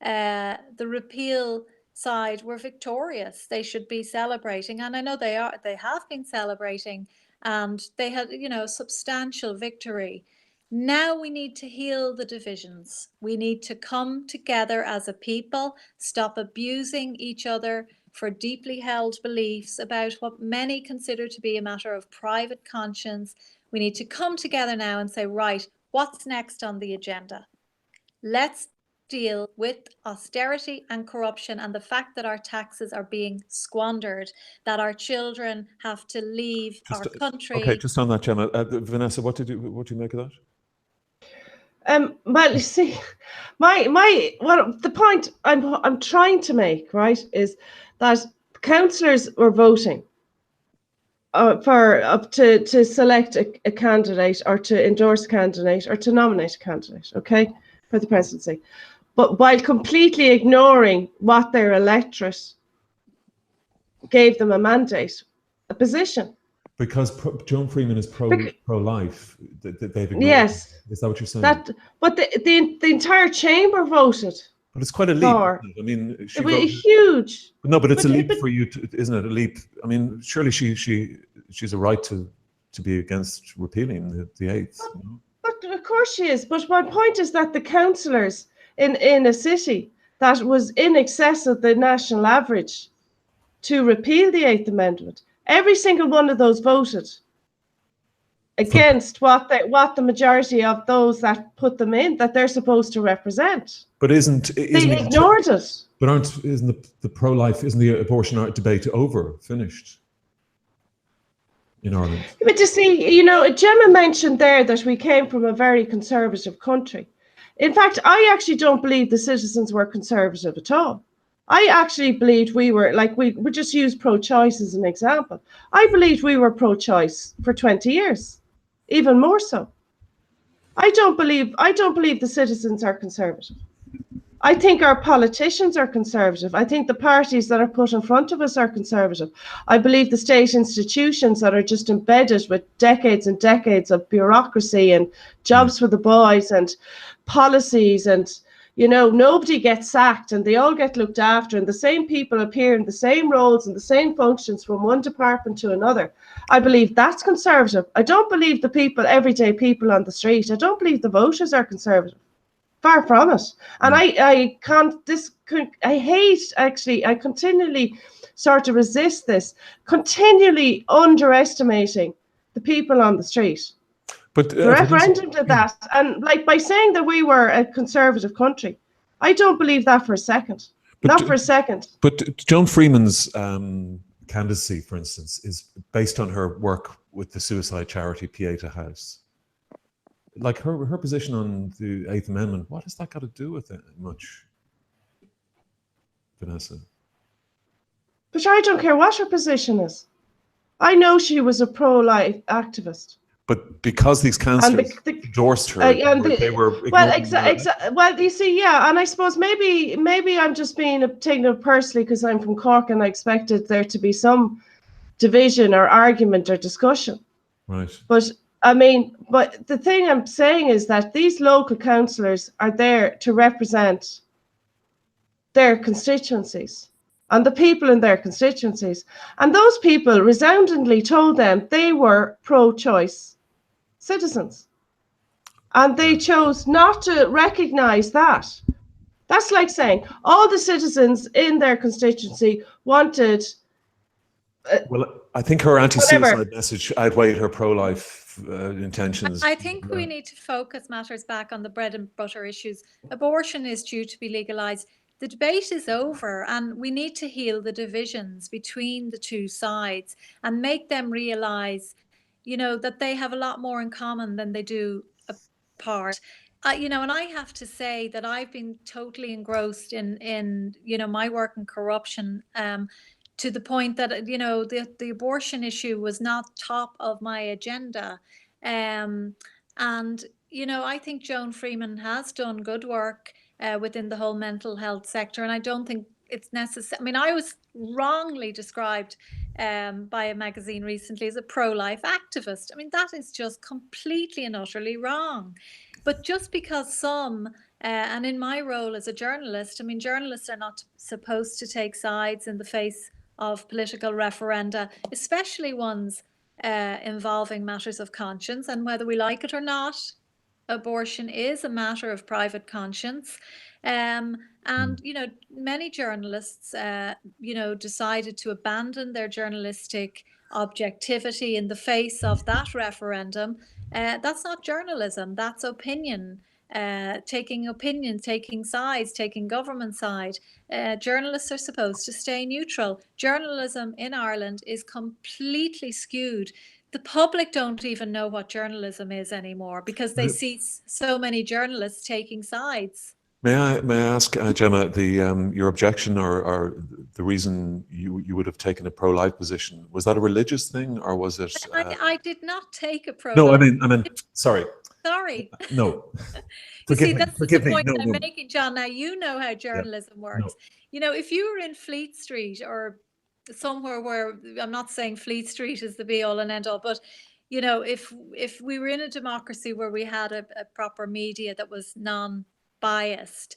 The repeal side were victorious. They should be celebrating, and I know they are. They have been celebrating, and they had, you know, substantial victory. Now we need to heal the divisions. We need to come together as a people, stop abusing each other for deeply held beliefs about what many consider to be a matter of private conscience. We need to come together now and say, right, what's next on the agenda? Let's deal with austerity and corruption and the fact that our taxes are being squandered, that our children have to leave our country. Okay, just on that, Gemma. Vanessa, what do you make of that? Well, you see, the point I'm trying to make, right, is that councillors were voting to select a candidate, or to endorse a candidate, or to nominate a candidate, okay, for the presidency, but while completely ignoring what their electorate gave them a mandate, a position. Because Joan Freeman is pro-life, they've ignored. Yes. Is that what you're saying? But the entire chamber voted. But it's quite a leap. For, I mean, it was huge. No, but it's a leap for you, isn't it? A leap. I mean, surely she's a right to be against repealing the eighth. But, but of course she is. But my point is that the councillors in a city that was in excess of the national average to repeal the Eighth Amendment, every single one of those voted against what the majority of those that put them in, that they're supposed to represent. But they ignored it. But isn't the pro-life, isn't the abortion debate finished in Ireland? But you see, Gemma mentioned there that we came from a very conservative country. In fact, I actually don't believe the citizens were conservative at all. I actually believed we were, like, we just use pro-choice as an example. I believed we were pro-choice for 20 years, even more so. I don't believe the citizens are conservative. I think our politicians are conservative. I think the parties that are put in front of us are conservative. I believe the state institutions that are just embedded with decades and decades of bureaucracy and jobs for the boys and policies, and nobody gets sacked and they all get looked after, and the same people appear in the same roles and the same functions from one department to another. I believe that's conservative. I don't believe the everyday people on the street. I don't believe the voters are conservative. Far from it. And I continually sort of resist this, continually underestimating the people on the street. But the referendum did that. And like, by saying that we were a conservative country, I don't believe that for a second. Not for a second. But Joan Freeman's candidacy, for instance, is based on her work with the suicide charity Pieta House. Like, her position on the Eighth Amendment, what has that got to do with it much, Vanessa? But I don't care what her position is. I know she was a pro-life activist. But because these councillors endorsed her, they were well, you see, yeah, and I suppose maybe I'm just taking it personally because I'm from Cork and I expected there to be some division or argument or discussion. Right. But I mean, but the thing I'm saying is that these local councillors are there to represent their constituencies and the people in their constituencies. And those people resoundingly told them they were pro-choice citizens. And they chose not to recognise that. That's like saying all the citizens in their constituency wanted... well, I think her anti-suicide message outweighed her pro-life intentions. I think we need to focus matters back on the bread and butter issues. Abortion is due to be legalised. The debate is over, and we need to heal the divisions between the two sides and make them realise, that they have a lot more in common than they do apart. And I have to say that I've been totally engrossed in my work in corruption, to the point that, the abortion issue was not top of my agenda. And, I think Joan Freeman has done good work within the whole mental health sector. And I don't think it's necessary. I mean, I was wrongly described by a magazine recently as a pro-life activist. I mean, that is just completely and utterly wrong. But just because some, and in my role as a journalist, I mean, journalists are not supposed to take sides in the face of political referenda, especially ones involving matters of conscience. And whether we like it or not, abortion is a matter of private conscience. And, many journalists, decided to abandon their journalistic objectivity in the face of that referendum. That's not journalism, that's opinion. Taking sides, taking government side. Journalists are supposed to stay neutral. Journalism in Ireland is completely skewed. The public don't even know what journalism is anymore because they see so many journalists taking sides. May I ask, Gemma, your objection or the reason you would have taken a pro-life position, was that a religious thing, or was it? I did not take a pro. No, I mean, sorry. Sorry. No. You see, Forgive me. that's Forgive the me. point No, I'm no. making, John. Now, you know how journalism works. No. If you were in Fleet Street or somewhere where, I'm not saying Fleet Street is the be all and end all, but if we were in a democracy where we had a proper media that was non-biased,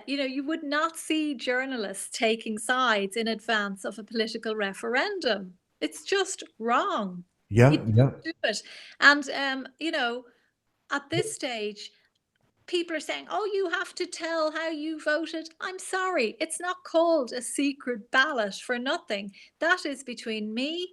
you would not see journalists taking sides in advance of a political referendum. It's just wrong. Yeah, You yeah. don't do it. And at this stage, people are saying, oh, you have to tell how you voted. I'm sorry, it's not called a secret ballot for nothing. That is between me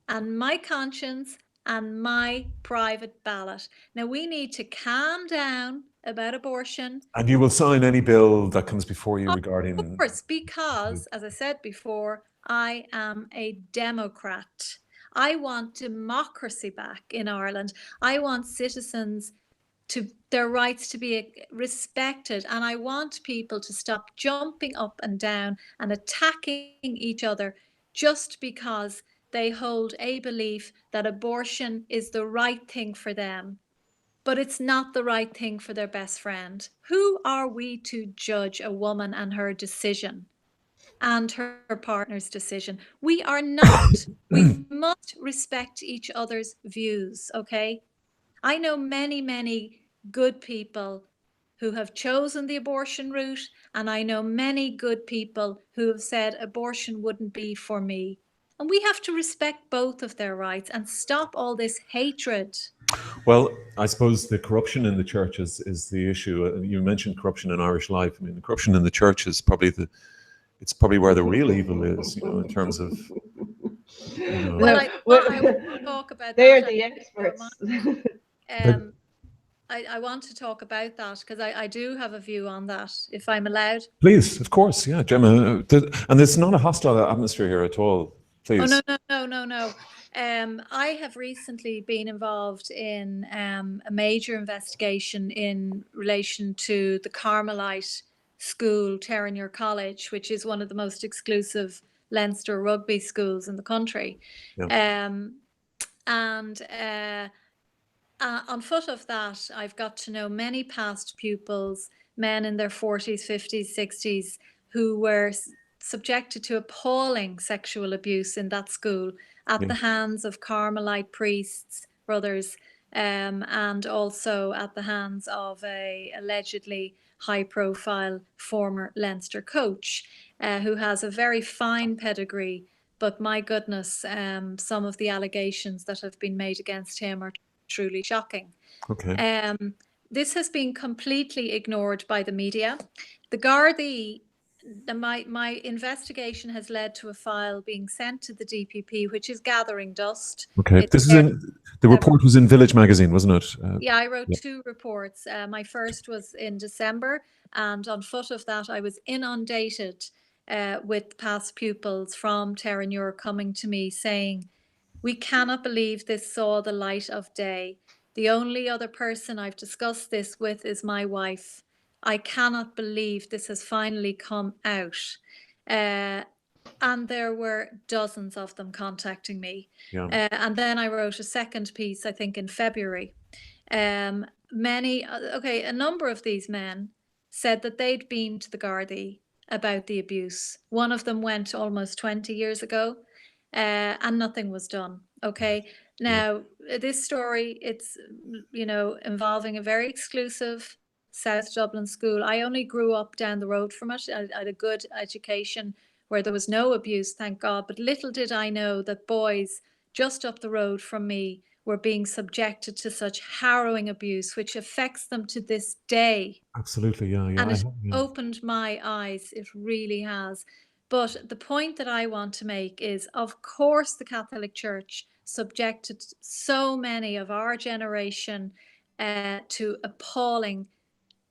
and my conscience and my private ballot. Now, we need to calm down about abortion. And you will sign any bill that comes before you Of regarding... course, because, as I said before, I am a Democrat. I want democracy back in Ireland. I want citizens to their rights to be respected, and I want people to stop jumping up and down and attacking each other just because they hold a belief that abortion is the right thing for them, but it's not the right thing for their best friend. Who are we to judge a woman and her decision and her partner's decision? We are not. We must respect each other's views, okay? I know many, many good people who have chosen the abortion route, and I know many good people who have said abortion wouldn't be for me. And we have to respect both of their rights and stop all this hatred. Well, I suppose the corruption in the church is the issue. You mentioned corruption in Irish life. I mean, the corruption in the church is probably where the real evil is, in terms of... Well, I want to talk about they're that. the experts. I want to talk about that because I do have a view on that, if I'm allowed. Please, of course, yeah, Gemma. And there's not a hostile atmosphere here at all. Please. Oh, no. I have recently been involved in a major investigation in relation to the Carmelite school, Terenure College, which is one of the most exclusive Leinster rugby schools in the country. Yeah. On foot of that, I've got to know many past pupils, men in their 40s, 50s, 60s, who were subjected to appalling sexual abuse in that school at the hands of Carmelite priests, brothers, and also at the hands of a allegedly high-profile former Leinster coach who has a very fine pedigree. But my goodness, some of the allegations that have been made against him are truly shocking. Okay. This has been completely ignored by the media. The Gardaí, my investigation has led to a file being sent to the DPP, which is gathering dust. Okay. The report was in Village magazine, wasn't it? Yeah, I wrote 2 reports. My first was in December, and on foot of that, I was inundated with past pupils from Terenure coming to me saying, we cannot believe this saw the light of day. The only other person I've discussed this with is my wife. I cannot believe this has finally come out. And there were dozens of them contacting me. Yeah. And then I wrote a second piece, I think in February. A number of these men said that they'd been to the Gardaí about the abuse. One of them went almost 20 years ago. And nothing was done. Okay. Now, this story, it's, involving a very exclusive South Dublin school. I only grew up down the road from it. I had a good education where there was no abuse, thank God. But little did I know that boys just up the road from me were being subjected to such harrowing abuse, which affects them to this day. Absolutely, yeah. And it opened my eyes. It really has. But the point that I want to make is, of course, the Catholic Church subjected so many of our generation to appalling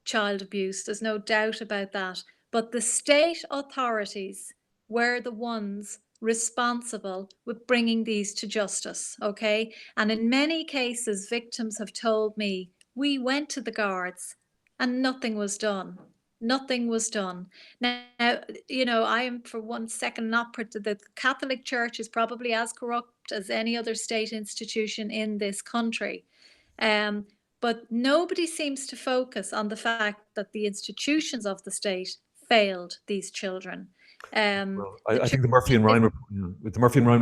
child abuse. There's no doubt about that. But the state authorities were the ones responsible with bringing these to justice, okay? And in many cases, victims have told me, we went to the guards and nothing was done. Nothing was done. Now, I am for 1 second not the Catholic Church is probably as corrupt as any other state institution in this country. But nobody seems to focus on the fact that the institutions of the state failed these children. Well, I think the Murphy and Ryan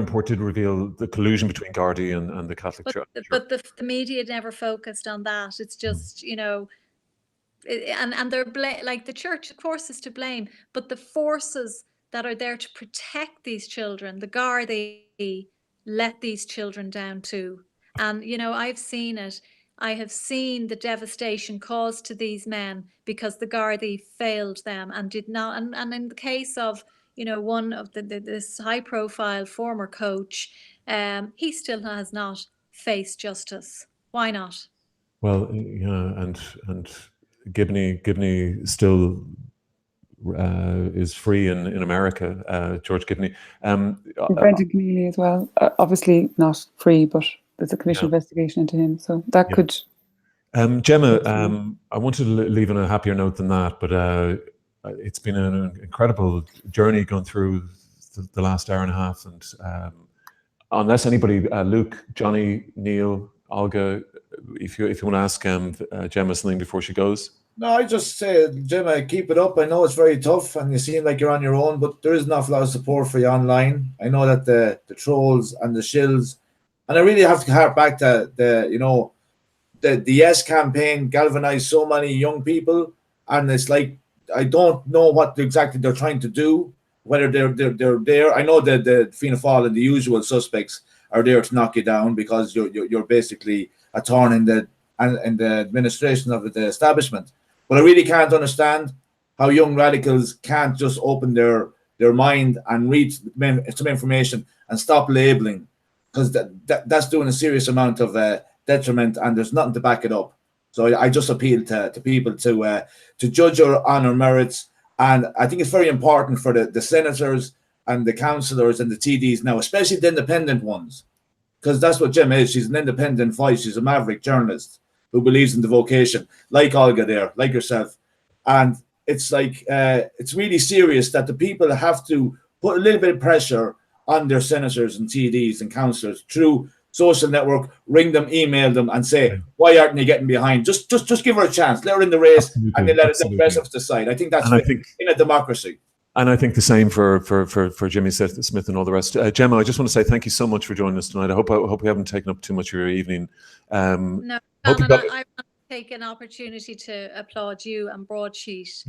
report did reveal the collusion between Gardaí and the Catholic Church. But the media never focused on that. It's just, and they're like the church, of course, is to blame, but the forces that are there to protect these children, the Gardaí, let these children down too. And I've seen it. I have seen the devastation caused to these men because the Gardaí failed them and did not. And in the case of one of this high-profile former coach, he still has not faced justice. Why not? Well, yeah, and Gibney still is free in America. George Gibney. Brendan Keneally as well. Obviously not free, but there's a commission investigation into him, so that could. Gemma, I wanted to leave on a happier note than that, but it's been an incredible journey going through the last hour and a half. And unless anybody, Luke, Johnny, Neil, Olga, if you want to ask Gemma something before she goes. No, I just say, Gemma, keep it up. I know it's very tough and you seem like you're on your own, but there is an awful lot of support for you online. I know that the trolls and the shills, and I really have to hark back to the Yes campaign galvanized so many young people, and it's like I don't know what exactly they're trying to do. Whether they're there, I know that the Fianna Fáil and the usual suspects are there to knock you down because you're basically a thorn in the administration of the establishment. But I really can't understand how young radicals can't just open their mind and read some information and stop labeling, because that's doing a serious amount of detriment, and there's nothing to back it up. So I just appeal to people to judge on our merits, and I think it's very important for the senators and the councillors and the TDs now, especially the independent ones, because that's what Gemma is. She's an independent voice. She's a maverick journalist who believes in the vocation, like Olga there, like yourself. And it's like, it's really serious that the people have to put a little bit of pressure on their senators and TDs and councillors through social network, ring them, email them, and say, why aren't you getting behind? Just give her a chance. Let her in the race, and then let the rest of us decide. I think that's in a democracy. And I think the same for Jimmy Smith and all the rest. Gemma, I just want to say thank you so much for joining us tonight. I hope we haven't taken up too much of your evening. No, I want to take an opportunity to applaud you and Broadsheet,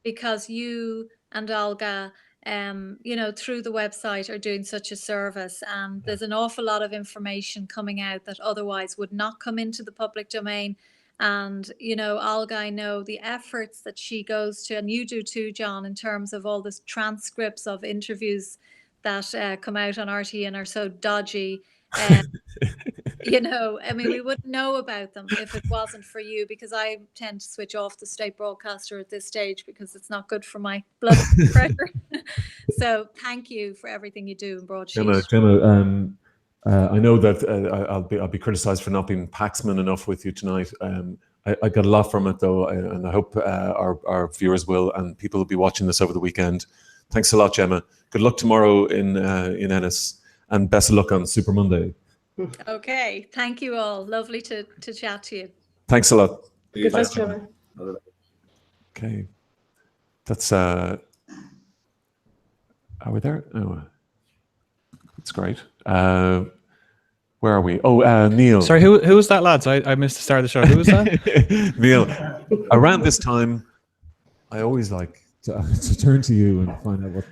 because you and Olga, through the website are doing such a service, and there's an awful lot of information coming out that otherwise would not come into the public domain. And Olga, I know the efforts that she goes to, and you do too, John, in terms of all the transcripts of interviews that come out on RTE and are so dodgy. We wouldn't know about them if it wasn't for you, because I tend to switch off the state broadcaster at this stage because it's not good for my blood pressure. So thank you for everything you do in Broadsheet. Gemma, I know that I'll be criticised for not being Paxman enough with you tonight. I got a lot from it though, and I hope our viewers will, and people will be watching this over the weekend. Thanks a lot, Gemma. Good luck tomorrow in Ennis, and best of luck on Super Monday. Okay, thank you all. Lovely to chat to you. Thanks a lot. Good luck, Gemma. Okay, that's are we there? Oh, that's great. Where are we? Oh, Neil. Sorry, who was that, lads? I missed the start of the show. Who was that? Neil. Around this time, I always like to turn to you and find out what.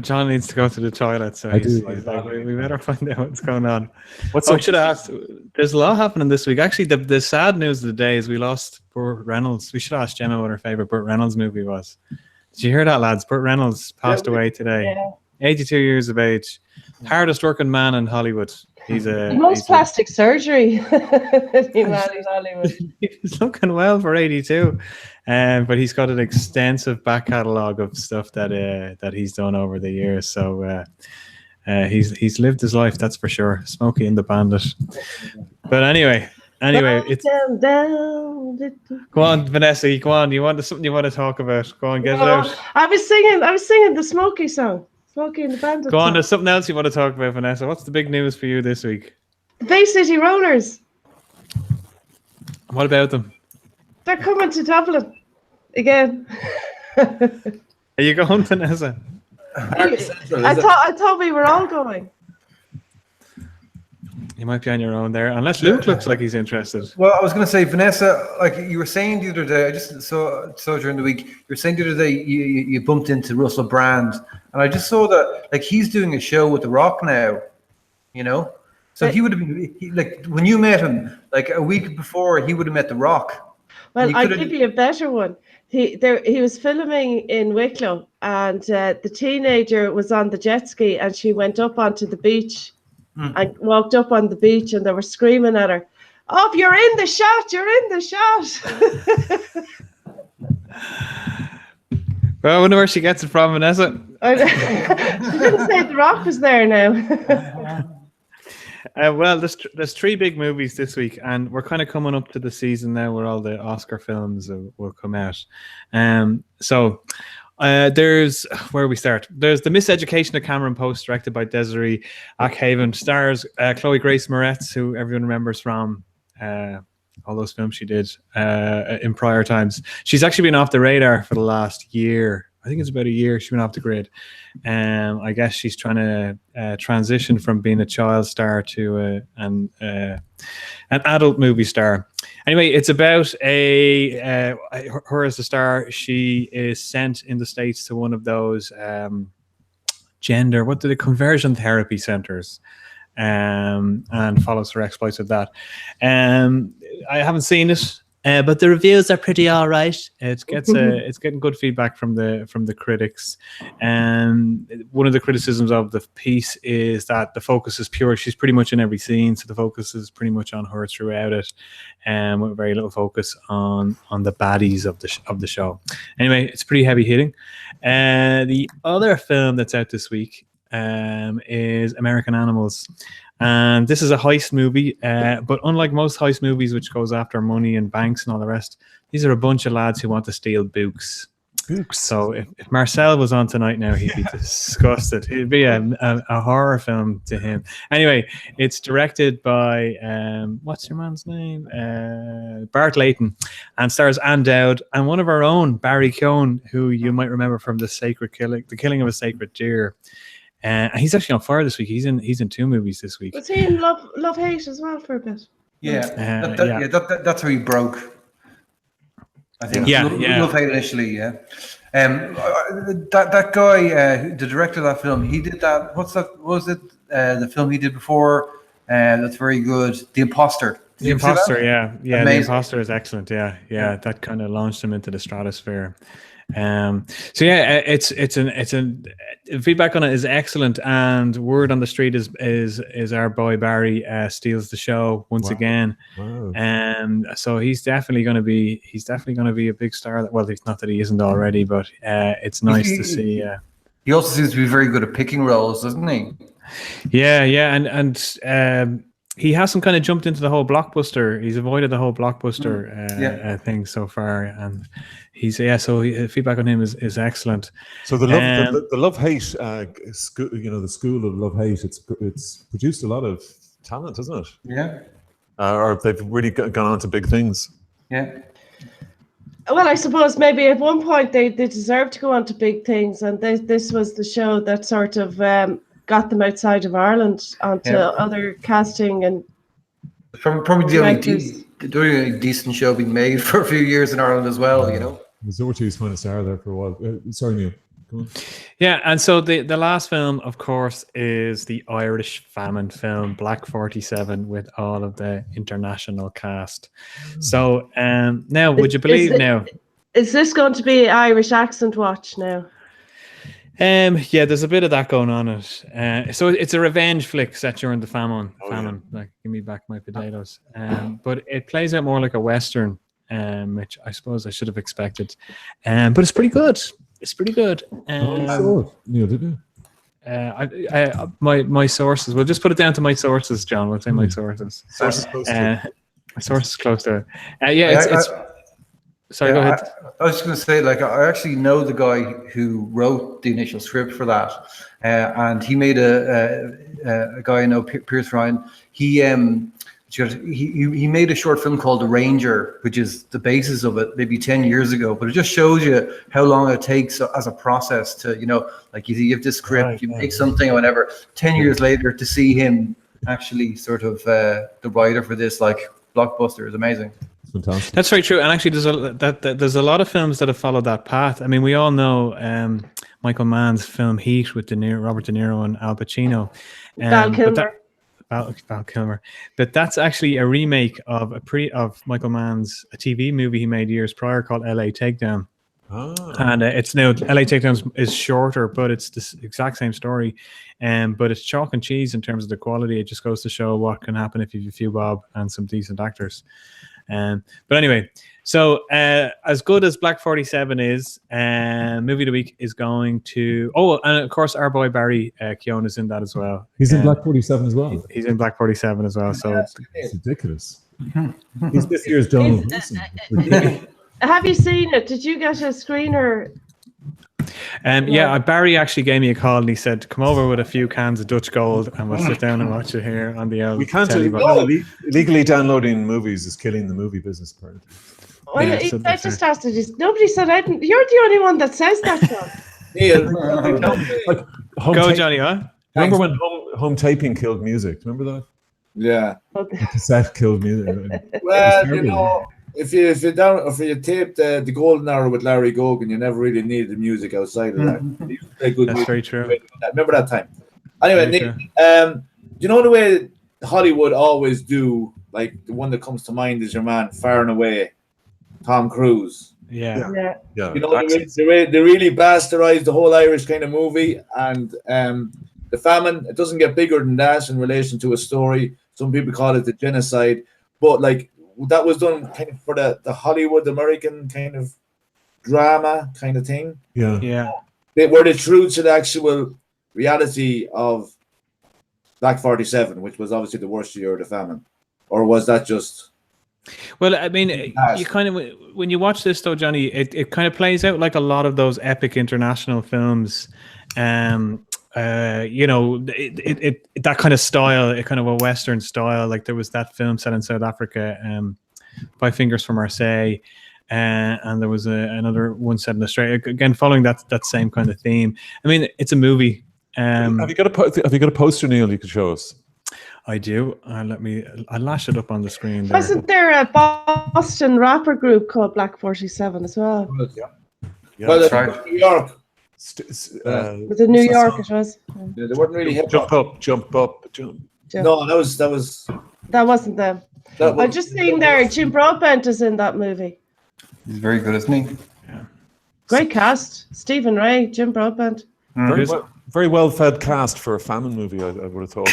John needs to go to the toilet, so he's like, we better find out what's going on. I should ask. There's a lot happening this week. Actually, the sad news of the day is we lost Burt Reynolds. We should ask Gemma what her favorite Burt Reynolds movie was. Did you hear that, lads? Burt Reynolds passed away today. Yeah. 82 years of age. Hardest working man in Hollywood. He's plastic surgery in Hollywood. He's looking well for 82, but he's got an extensive back catalogue of stuff that he's done over the years. So he's lived his life, that's for sure. Smokey and the Bandit. But anyway, it's down. Go on, Vanessa. Go on. You want something you want to talk about? Go on, get it out. I was singing the Smokey song. Smokey and the Bandit Go on. song. There's something else you want to talk about, Vanessa. What's the big news for you this week? The Bay City Rollers. What about them? They're coming to Dublin again. Are you going, Vanessa? I thought we were all going. You might be on your own there, unless Luke looks like he's interested. Well, I was going to say, Vanessa, like you were saying the other day, I just saw during the week, you were saying the other day you bumped into Russell Brand, and I just saw that like he's doing a show with The Rock now, you know? So he would have been, like when you met him, like a week before, he would have met The Rock. Well, I'll give you a better one. He was filming in Wicklow, and the teenager was on the jet ski, and she went up onto the beach and walked up on the beach, and they were screaming at her, "Oh, you're in the shot! You're in the shot!" Well, I wonder where she gets it from, Vanessa. She didn't say The Rock was there now. Well, there's 3 big movies this week, and we're kind of coming up to the season now where all the Oscar films will come out. There's where we start. There's The Miseducation of Cameron Post, directed by Desiree Ackhaven, stars Chloe Grace Moretz, who everyone remembers from all those films she did in prior times. She's actually been off the radar for the last year. I think it's about a year she's been off the grid. I guess she's trying to transition from being a child star to an adult movie star. Anyway, it's about her as a star. She is sent in the States to one of those conversion therapy centers, and follows her exploits of that. I haven't seen it. But the reviews are pretty all right. It's getting good feedback from the critics. And one of the criticisms of the piece is that the focus is pure. She's pretty much in every scene, so the focus is pretty much on her throughout it, and with very little focus on the baddies of the show. Anyway, it's pretty heavy hitting. The other film that's out this week is American Animals. And this is a heist movie, but unlike most heist movies, which goes after money and banks and all the rest, these are a bunch of lads who want to steal books. So if Marcel was on tonight now, he'd be disgusted. It'd be a horror film to him. Anyway, it's directed by, what's your man's name? Bart Layton, and stars Ann Dowd and one of our own, Barry Keoghan, who you might remember from The Killing of a Sacred Deer. And he's actually on fire this week. He's in 2 movies this week. Was he in Love Hate as well for a bit? Yeah, that's how he broke. I think. Yeah. Love Hate initially. Yeah. That guy, the director of that film, he did that. What was it? The film he did before? That's very good. The Imposter. The Imposter. Yeah. Amazing. The Imposter is excellent. Yeah. That kind of launched him into the stratosphere. It's feedback on it is excellent, and word on the street is our boy Barry steals the show once again. Wow. So he's definitely going to be a big star. Well, it's not that he isn't already, but it's nice to see. He also seems to be very good at picking roles, doesn't he? Yeah, and he hasn't kind of jumped into the whole blockbuster. He's avoided the whole blockbuster thing so far, and so feedback on him is excellent. So the love hate, the school of love hate, it's produced a lot of talent, isn't it? Yeah. Or they've really gone on to big things. Yeah. Well, I suppose maybe at one point they deserved to go on to big things, and this was the show that sort of got them outside of Ireland onto other casting and probably the only decent show being made for a few years in Ireland as well, you know. Zorty's kind of star there for a while. Sorry, Neil. Come on. Yeah, and so the last film, of course, is the Irish famine film Black 47 with all of the international cast. So now, would you believe now? Is this going to be Irish accent watch now? Yeah, there's a bit of that going on it. So it's a revenge flick set during the famine. Like, give me back my potatoes. But it plays out more like a Western, which I suppose I should have expected. But it's pretty good. Neil, did you? My sources. We'll just put it down to my sources, John. We'll say my sources. Sources posted. A source is close to it. Yeah, it's sorry, go ahead. I was just going to say, like, I actually know the guy who wrote the initial script for that, and he made a guy I know, Pierce Ryan. He made a short film called The Ranger, which is the basis of it, maybe 10 years ago. But it just shows you how long it takes as a process to, like you have this script, you make something or whatever. 10 years later, to see him actually sort of the writer for this like blockbuster is amazing. Fantastic. That's very true, and actually, there's a lot of films that have followed that path. I mean, we all know Michael Mann's film Heat with Robert De Niro and Al Pacino. Val Kilmer. Val Kilmer, but that's actually a remake of Michael Mann's a TV movie he made years prior called L.A. Takedown. And it's now L.A. Takedown is shorter, but it's the exact same story, but it's chalk and cheese in terms of the quality. It just goes to show what can happen if you have a few bob and some decent actors. But anyway, so as good as Black 47 is, movie of the week is going to... Oh, and of course, our boy Barry Keoghan is in that as well. He's in Black 47 as well. He's in Black 47 as well, so... It's ridiculous. He's this year's Donald Wilson. Have you seen it? Did you get a screener? Yeah, Barry actually gave me a call and he said, "Come over with a few cans of Dutch Gold and we'll sit down and watch it here on the We can't telly." legally downloading movies is killing the movie business apparently. Well, Yeah, so I just asked it. Nobody said I didn't. You're the only one that says that, John. Like, Go, Johnny, huh? Remember when home taping killed music? Remember that? Yeah. The cassette killed music. Well, if you taped the Golden Hour with Larry Gogan, you never really needed the music outside of that. He used to play good That's music. very true. Remember that time? Anyway, Very Nick, you know the way Hollywood always do, like the one that comes to mind is your man Far and Away, Tom Cruise. Yeah. Yeah, You know, they really bastardized the whole Irish kind of movie, and the famine, it doesn't get bigger than that in relation to a story. Some people call it the genocide, but like that was done kind of for the Hollywood American kind of drama kind of thing. Yeah. They were the true to the actual reality of Black 47, which was obviously the worst year of the famine, or was that just? Well, I mean, you kind of, when you watch this though, Johnny, it kind of plays out like a lot of those epic international films. You know, that kind of style, kind of a Western style. Like there was that film set in South Africa, Five Fingers from Marseille, and there was another one set in Australia. Again, following that same kind of theme. I mean, it's a movie. Have you got a poster, Neil? You could show us. I do. I'll lash it up on the screen. There. Wasn't there a Boston rapper group called Black 47 as well? Yeah, Well, that's right. New York. Was it New York? It was. They weren't really hip Jump hop. up, jump up, jump. No, that was. That wasn't them. I'm just saying there, Jim Broadbent is in that movie. He's very good, isn't he? Great cast. Stephen Ray, Jim Broadbent. Very well-fed cast for a famine movie, I would have thought.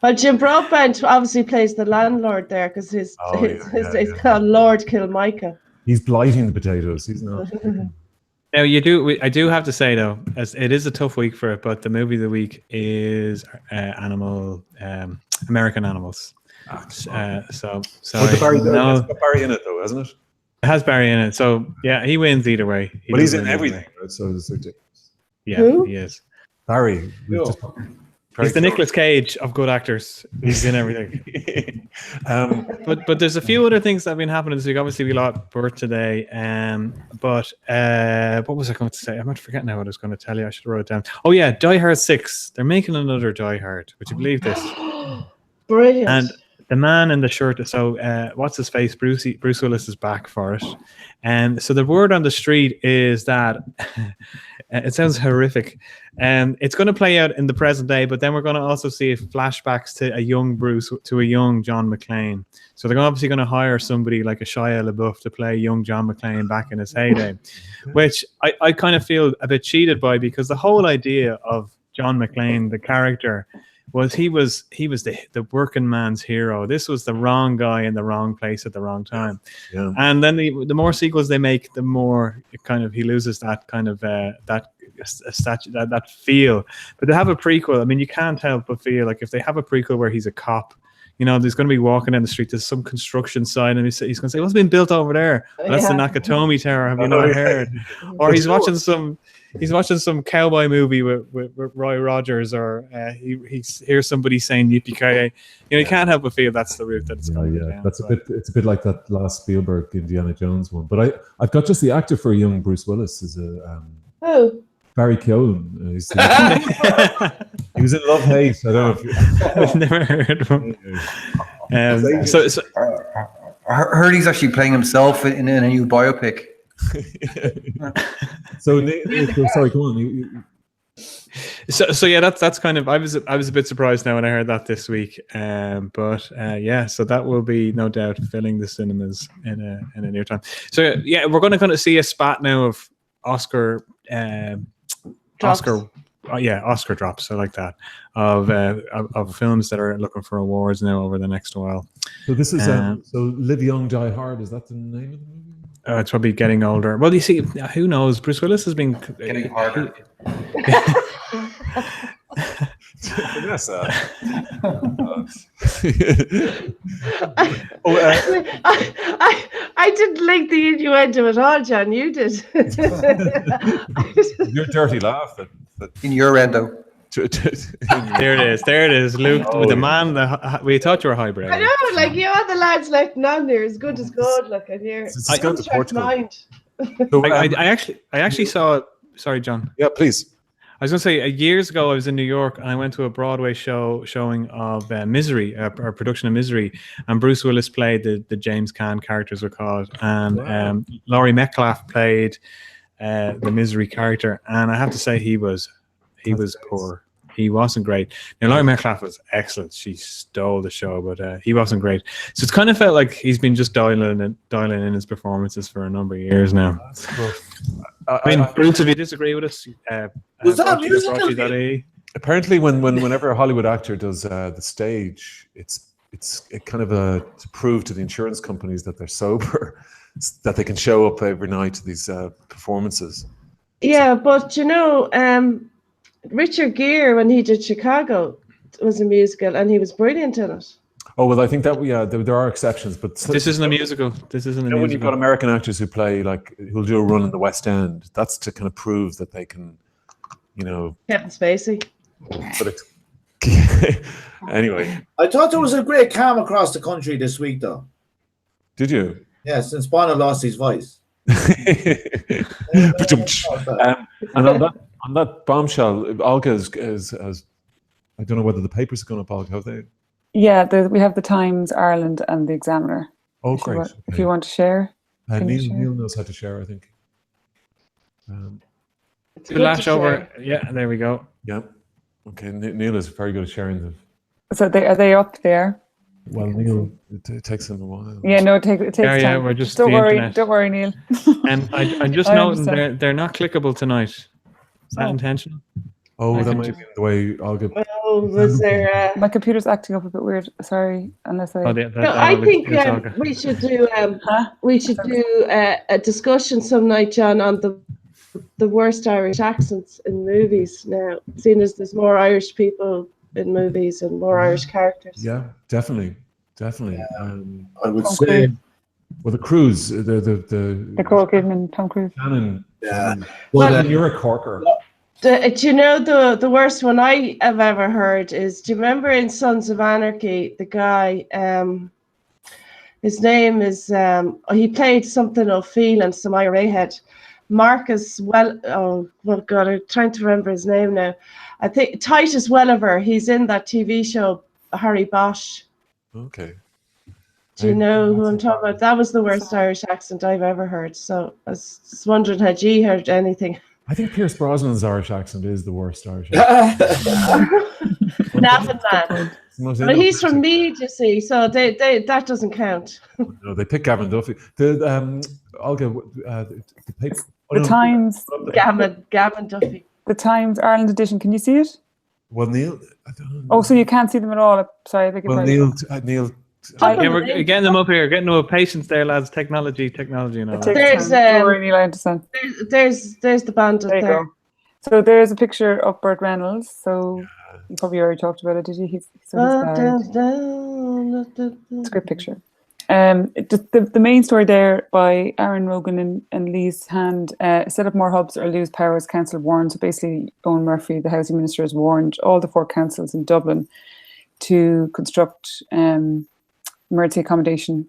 Well, Jim Broadbent obviously plays the landlord there because he's called Lord Kilmicah. He's blighting the potatoes. He's not. Now I do have to say though, as it is a tough week for it, but the movie of the week is American Animals. So sorry. No, It's got Barry in it though, hasn't it? it has Barry in it. So yeah, he wins either way. But he's does in win either everything, way. right? So it's ridiculous. Yeah, Who? he is. Barry. He's the Nicolas Cage of good actors. He's in everything. But there's a few other things that have been happening this week. Obviously, we lost Bert today. But what was I going to say? I'm not forgetting now what I was going to tell you. I should have wrote it down. Oh yeah, Die Hard 6. They're making another Die Hard. Would you believe this? Brilliant. And the man in the shirt. So what's his face? Bruce Willis is back for it. And so the word on the street is that it sounds horrific. It's going to play out in the present day, but then we're going to also see flashbacks to a young Bruce, to a young John McClane. So they're obviously going to hire somebody like a Shia LaBeouf to play young John McClane back in his heyday, which I kind of feel a bit cheated by, because the whole idea of John McClane, the character, was he was the working man's hero. This was the wrong guy in the wrong place at the wrong time. Yeah. And then the more sequels they make, the more he loses that kind of that feel. But they have a prequel. I mean, you can't help but feel like if they have a prequel where he's a cop, you know, there's going to be walking down the street. There's some construction sign, and he's going to say, "What's been built over there?" Oh, that's the Nakatomi Tower. Have you not heard? Or he's watching some cowboy movie with Roy Rogers, or he hears somebody saying "Yippee-ki-yay." You know, you can't help but feel that's the route that it's going down. That's it's a bit like that last Spielberg Indiana Jones one. But I've got just the actor for young Bruce Willis is Who? Barry Keoghan. He was in Love Hate. I don't know if I've never heard of him. So I heard he's actually playing himself in a new biopic. Sorry, go on. So yeah, that's kind of I was a bit surprised now when I heard that this week. But so that will be no doubt filling the cinemas in a near time. So yeah, we're going to kind of see a spat now of Oscar drops. I like that of films that are looking for awards now over the next while. So this is so Live Young Die Hard. Is that the name of the movie? It's probably getting older. Well, you see, who knows? Bruce Willis has been Getting harder. I didn't like the innuendo at all, John. You did. Your dirty laugh. In your endo. There it is, Luke, with the man. We thought you were highbrow. I know, like you other lads like none there as good as gold. Look, and here. I go to Portugal. I actually saw. Sorry, John. Yeah, please. I was going to say, years ago, I was in New York and I went to a Broadway showing of Misery, a production of Misery, and Bruce Willis played the James Caan characters were called, and Laurie Metcalf played the Misery character, and I have to say he was poor. He wasn't great. Now, Laurie Metcalf was excellent. She stole the show, but he wasn't great. So it's kind of felt like he's been just dialing in his performances for a number of years now. I mean, Bruce, if you disagree with us, was that musical? Broadsheet.ie. Apparently, whenever a Hollywood actor does the stage, it's kind of to prove to the insurance companies that they're sober, that they can show up every night to these performances. Yeah, but you know, Richard Gere, when he did Chicago, was a musical, and he was brilliant in it. Oh well, I think that there are exceptions, but this isn't a musical. This isn't a musical. When you've got American actors who play who'll do a run in the West End, that's to kind of prove that they can, you know. Kevin Spacey. But anyway. I thought there was a great calm across the country this week, though. Did you? Yeah, since Bono lost his voice. And on that bombshell, Olga is I don't know whether the papers are going up, Olga, have they? Yeah, we have the Times, Ireland, and the Examiner. Oh, great. If you want to share. Neil knows how to share, I think. Flash over. Yeah, there we go. Yeah. Okay, Neil is very good at sharing them. So are they up there? Well, Neil, it takes him a while. Yeah, no, it takes time. Yeah, we're just don't worry, internet. Don't worry, Neil. And I'm just noting they're not clickable tonight. Is that intentional? Oh, that might be the way I'll get. Oh, was there? My computer's acting up a bit weird. Sorry, unless I. I think we should do. We should do a discussion some night, John, on the worst Irish accents in movies now. Seeing as there's more Irish people in movies and more Irish characters. Yeah, definitely. I would say. Well, the Cruise, the Nicole Kidman and Tom Cruise. Canon. Yeah. Well, you're a corker. Do you know the worst one I have ever heard is? Do you remember in Sons of Anarchy the guy? His name is. He played something of Phelan, some IRA head. Marcus oh God, I'm trying to remember his name now. I think Titus Welliver. He's in that TV show Harry Bosch. Okay. Do you know who I'm talking about? That was the worst Irish accent I've ever heard. So I was just wondering, had you heard anything? I think Pierce Brosnan's Irish accent is the worst Irish accent. Napping man. But he's from Meath, you see, so that doesn't count. No, they pick Gavin Duffy. Olga, the paper. The Times. Gavin Duffy. The Times Ireland edition. Can you see it? Well, Neil. I don't know. Oh, so you can't see them at all. Sorry, I beg your pardon. Neil. We're getting them up here. Getting no patience there, lads. Technology, and all that. There's there's the bandit there. Go. So there's a picture of Burt Reynolds. So you probably already talked about it, did you? He's It's a great picture. The main story there by Aaron Rogan and Lee's Hand, set up more hubs or lose powers, council warned. So basically, Owen Murphy, the housing minister, has warned all the 4 councils in Dublin to construct emergency accommodation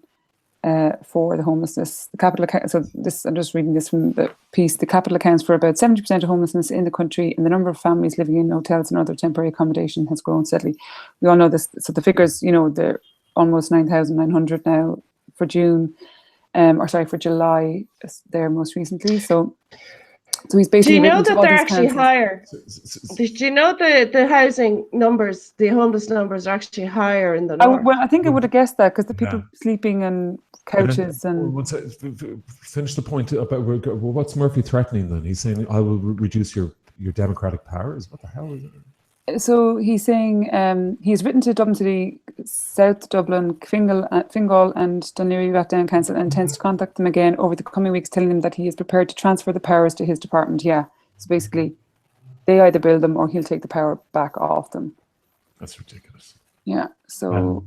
for the homelessness. The capital account. So this, I'm just reading this from the piece. The capital accounts for about 70% of homelessness in the country, and the number of families living in hotels and other temporary accommodation has grown steadily. We all know this. So the figures, they're almost 9,900 now for June, for July there most recently. So he's basically. Do you know that they're actually higher? Do you know the housing numbers, the homeless numbers are actually higher in the north? Well, I think I would have guessed that because the people sleeping on couches and. Finish the point about what's Murphy threatening then? He's saying, I will reduce your democratic powers. What the hell is it? So he's saying he's written to Dublin City, South Dublin, Fingal and Dunleary Rathdown Council and intends to contact them again over the coming weeks, telling them that he is prepared to transfer the powers to his department. Yeah, so basically they either build them or he'll take the power back off them. That's ridiculous. Yeah, so...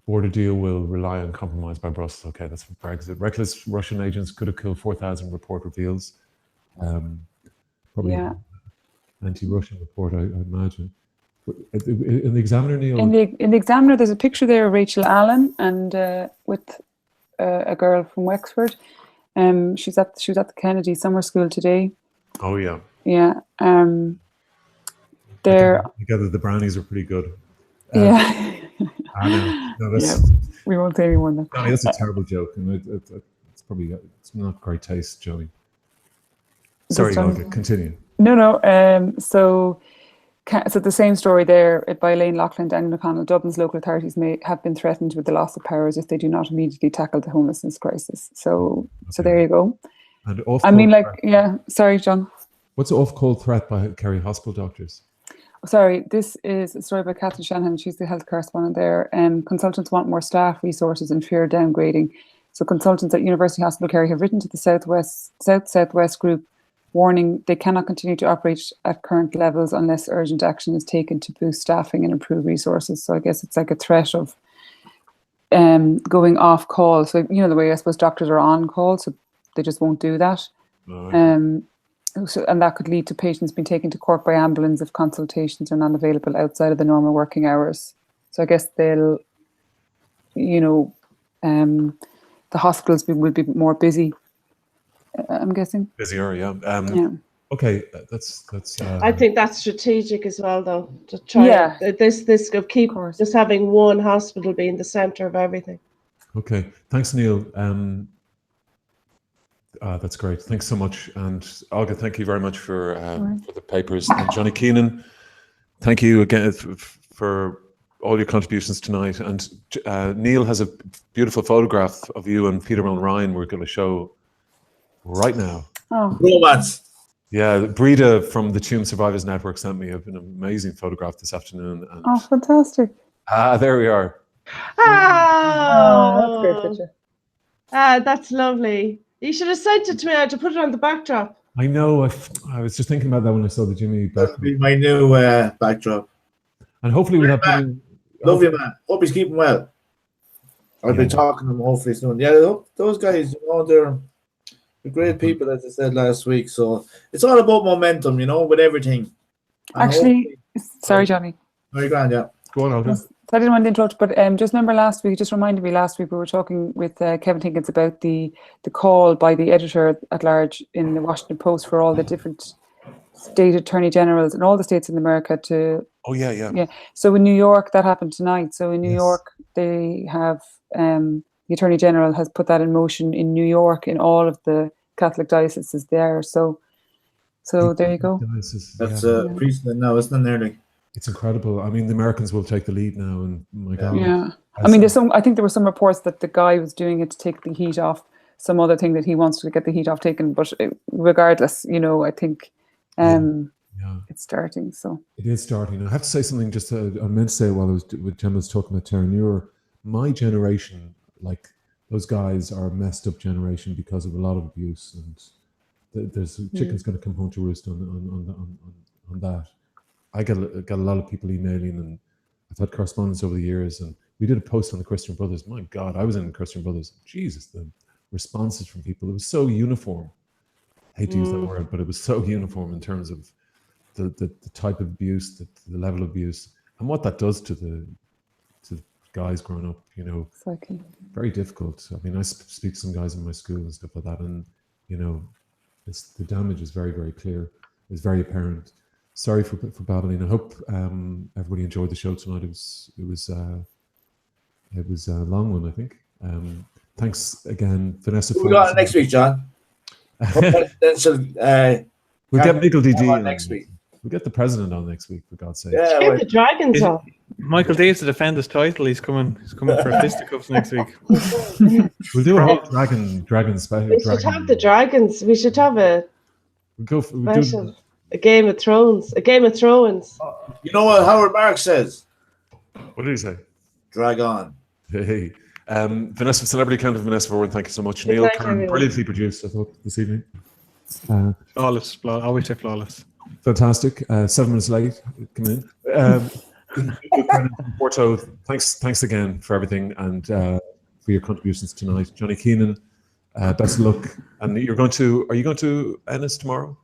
border deal will rely on compromise by Brussels. Okay, that's for Brexit. Reckless Russian agents could have killed 4,000, report reveals. Probably... Yeah. Anti-Russian report, I imagine. In the Examiner, Neil? In the Examiner, there's a picture there of Rachel Allen and with a girl from Wexford. She was at the Kennedy Summer School today. Oh yeah. Yeah. Together, the brownies are pretty good. Yeah. I know. No, that's, we won't say any more than that. No, that's a terrible joke, and it's not great taste, Joey. Sorry, Olga, continue. No. So the same story there by Elaine Loughlin, Daniel McConnell. Dublin's local authorities may have been threatened with the loss of powers if they do not immediately tackle the homelessness crisis. So there you go. And sorry, John. What's off-call threat by Kerry hospital doctors? Sorry, this is a story by Catherine Shanahan. She's the health correspondent there. Consultants want more staff, resources, and fear downgrading. So consultants at University Hospital Kerry have written to the South-Southwest group, warning they cannot continue to operate at current levels unless urgent action is taken to boost staffing and improve resources. So I guess it's like a threat of going off call. So the way I suppose doctors are on call, so they just won't do that. And that could lead to patients being taken to court by ambulance if consultations are not available outside of the normal working hours. So I guess they'll, the hospitals will be more busy. I'm guessing. Busier, yeah. Yeah. Okay, that's. I think that's strategic as well, though. To try this of keep just having one hospital being the centre of everything. Okay, thanks, Neil. That's great. Thanks so much, and Olga, thank you very much for the papers. And Johnny Keenan, thank you again for all your contributions tonight. And Neil has a beautiful photograph of you and Peter Mulryan we're going to show right now. Oh, romance. Yeah, Breda from the Tomb Survivors Network sent me an amazing photograph this afternoon. And, fantastic. There we are. That's a great picture. That's lovely. You should have sent it to me. I had to put it on the backdrop. I know. I was just thinking about that when I saw the Jimmy backdrop. That'll be my new backdrop. And hopefully we'll have... Love you, man. Hope he's keeping well. I'll be talking to him hopefully soon. Yeah, those guys, they're great people, as I said last week. So it's all about momentum, with everything. And actually, sorry, Johnny. Very grand, yeah. Go on, Olga. I didn't want to interrupt, but just remember just reminded me last week we were talking with Kevin Higgins about the call by the editor at large in the Washington Post for all the different state attorney generals in all the states in America to... Oh, yeah. So in New York, that happened tonight. So in New York, they have... the Attorney General has put that in motion in New York in all of the Catholic dioceses there. So there you go. That's a precedent now, isn't it, nearly? It's incredible. I mean, the Americans will take the lead now, and my God. Yeah. I mean, I think there were some reports that the guy was doing it to take the heat off some other thing that he wants to get the heat off taken. But regardless, I think it's starting. So it is starting. I have to say something. Just I meant to say while I was with Gemma was talking about terror. My generation, like those guys, are a messed up generation because of a lot of abuse, and there's chicken's going to come home to roost on that. I get a lot of people emailing and I've had correspondence over the years, and we did a post on the Christian Brothers. My God, I was in Christian Brothers. Jesus, the responses from people, it was so uniform. I hate to use that word, but it was so uniform in terms of the type of abuse, the level of abuse, and what that does to the guys growing up. You know, Exactly. very difficult. I mean, I speak to some guys in my school and stuff like that, and you know, the damage is very, very clear. It's very apparent. Sorry for babbling. I hope everybody enjoyed the show tonight. It was a long one, I think. Thanks again, Vanessa. We got it next week, John. Presidential. We'll get Michael DD next week. We'll get the president on next week, for God's sake. Yeah, Get the dragons on. Michael D is to defend his title. He's coming for fisticuffs next week. We'll do a whole dragon special. We should have the dragons. We should have a Game of Thrones. A Game of Thrones. You know what Howard Marks says? What did he say? Drag on. Hey. Vanessa, Celebrity Count of Vanessa Forward, thank you so much. Neil, brilliantly produced, I thought, this evening. Flawless. Always say flawless. Fantastic. 7 minutes late. Come in. Porto, thanks again for everything and for your contributions tonight. Johnny Keenan, best of luck. And are you going to Ennis tomorrow?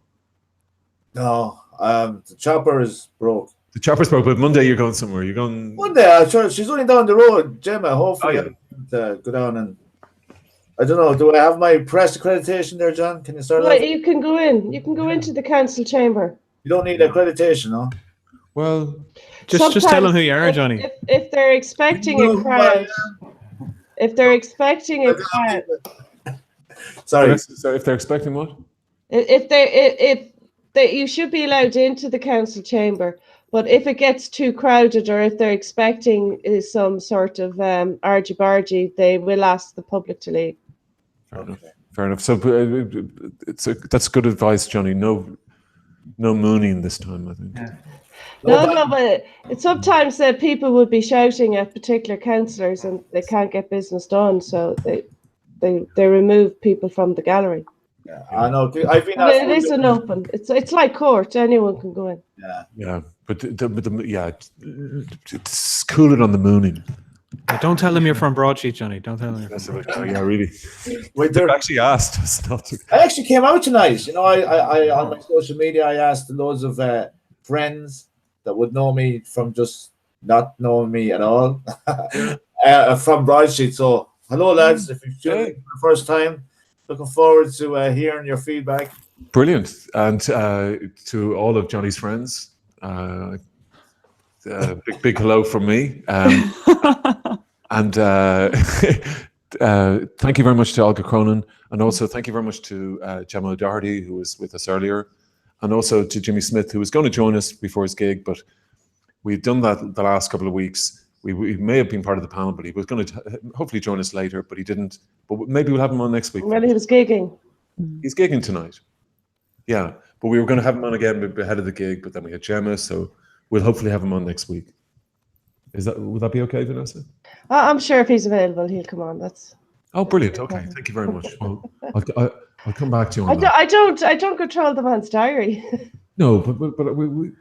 No, the chopper is broke. The chopper's broke, but Monday you're going somewhere. You're going Monday. She's only down the road, Gemma. Hopefully, go down and I don't know. Do I have my press accreditation there, John? Can you start? Well, you can go in. You can go into the council chamber. You don't need accreditation, no? Well, just tell them who you are, Johnny. If they're expecting a crowd, sorry. So if they're expecting what? If you should be allowed into the council chamber, but if it gets too crowded or if they're expecting some sort of argy-bargy, they will ask the public to leave. Fair enough. So that's good advice, Johnny. No mooning this time, I think. Yeah. No, but sometimes people would be shouting at particular councillors and they can't get business done, so they remove people from the gallery. Yeah, I know. I've been. It isn't open. It's like court. Anyone can go in. Yeah, but it's cool it on the mooning. Don't tell them you're from Broadsheet, Johnny. Don't tell them. Yeah, really. Wait, they actually asked us not to. I actually came out tonight. You know, I on my social media I asked loads of friends that would know me from just not knowing me at all from Broadsheet. So hello, lads. If you've tuned in for the first time, looking forward to hearing your feedback. Brilliant, and to all of Johnny's friends. Big hello from me. And thank you very much to Olga Cronin, and also thank you very much to Gemma O'Doherty, who was with us earlier, and also to Jimmy Smith, who was going to join us before his gig, but we've done that the last couple of weeks. We may have been part of the panel, but he was going to hopefully join us later, but he didn't. But maybe we'll have him on next week. Well, he was gigging. He's gigging tonight. Yeah, but we were going to have him on again ahead of the gig, but then we had Gemma, so we'll hopefully have him on next week. Would that be okay, Vanessa? I'm sure if he's available, he'll come on. Brilliant. Okay, thank you very much. Well, I'll come back to you on that. I don't control the man's diary. No, but we'll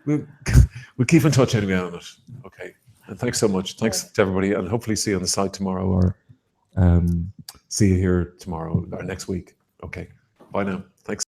keep in touch anyway on it. Okay, and thanks so much. Thanks to everybody, and hopefully see you on the site tomorrow, or see you here tomorrow or next week. Okay, bye now. Thanks.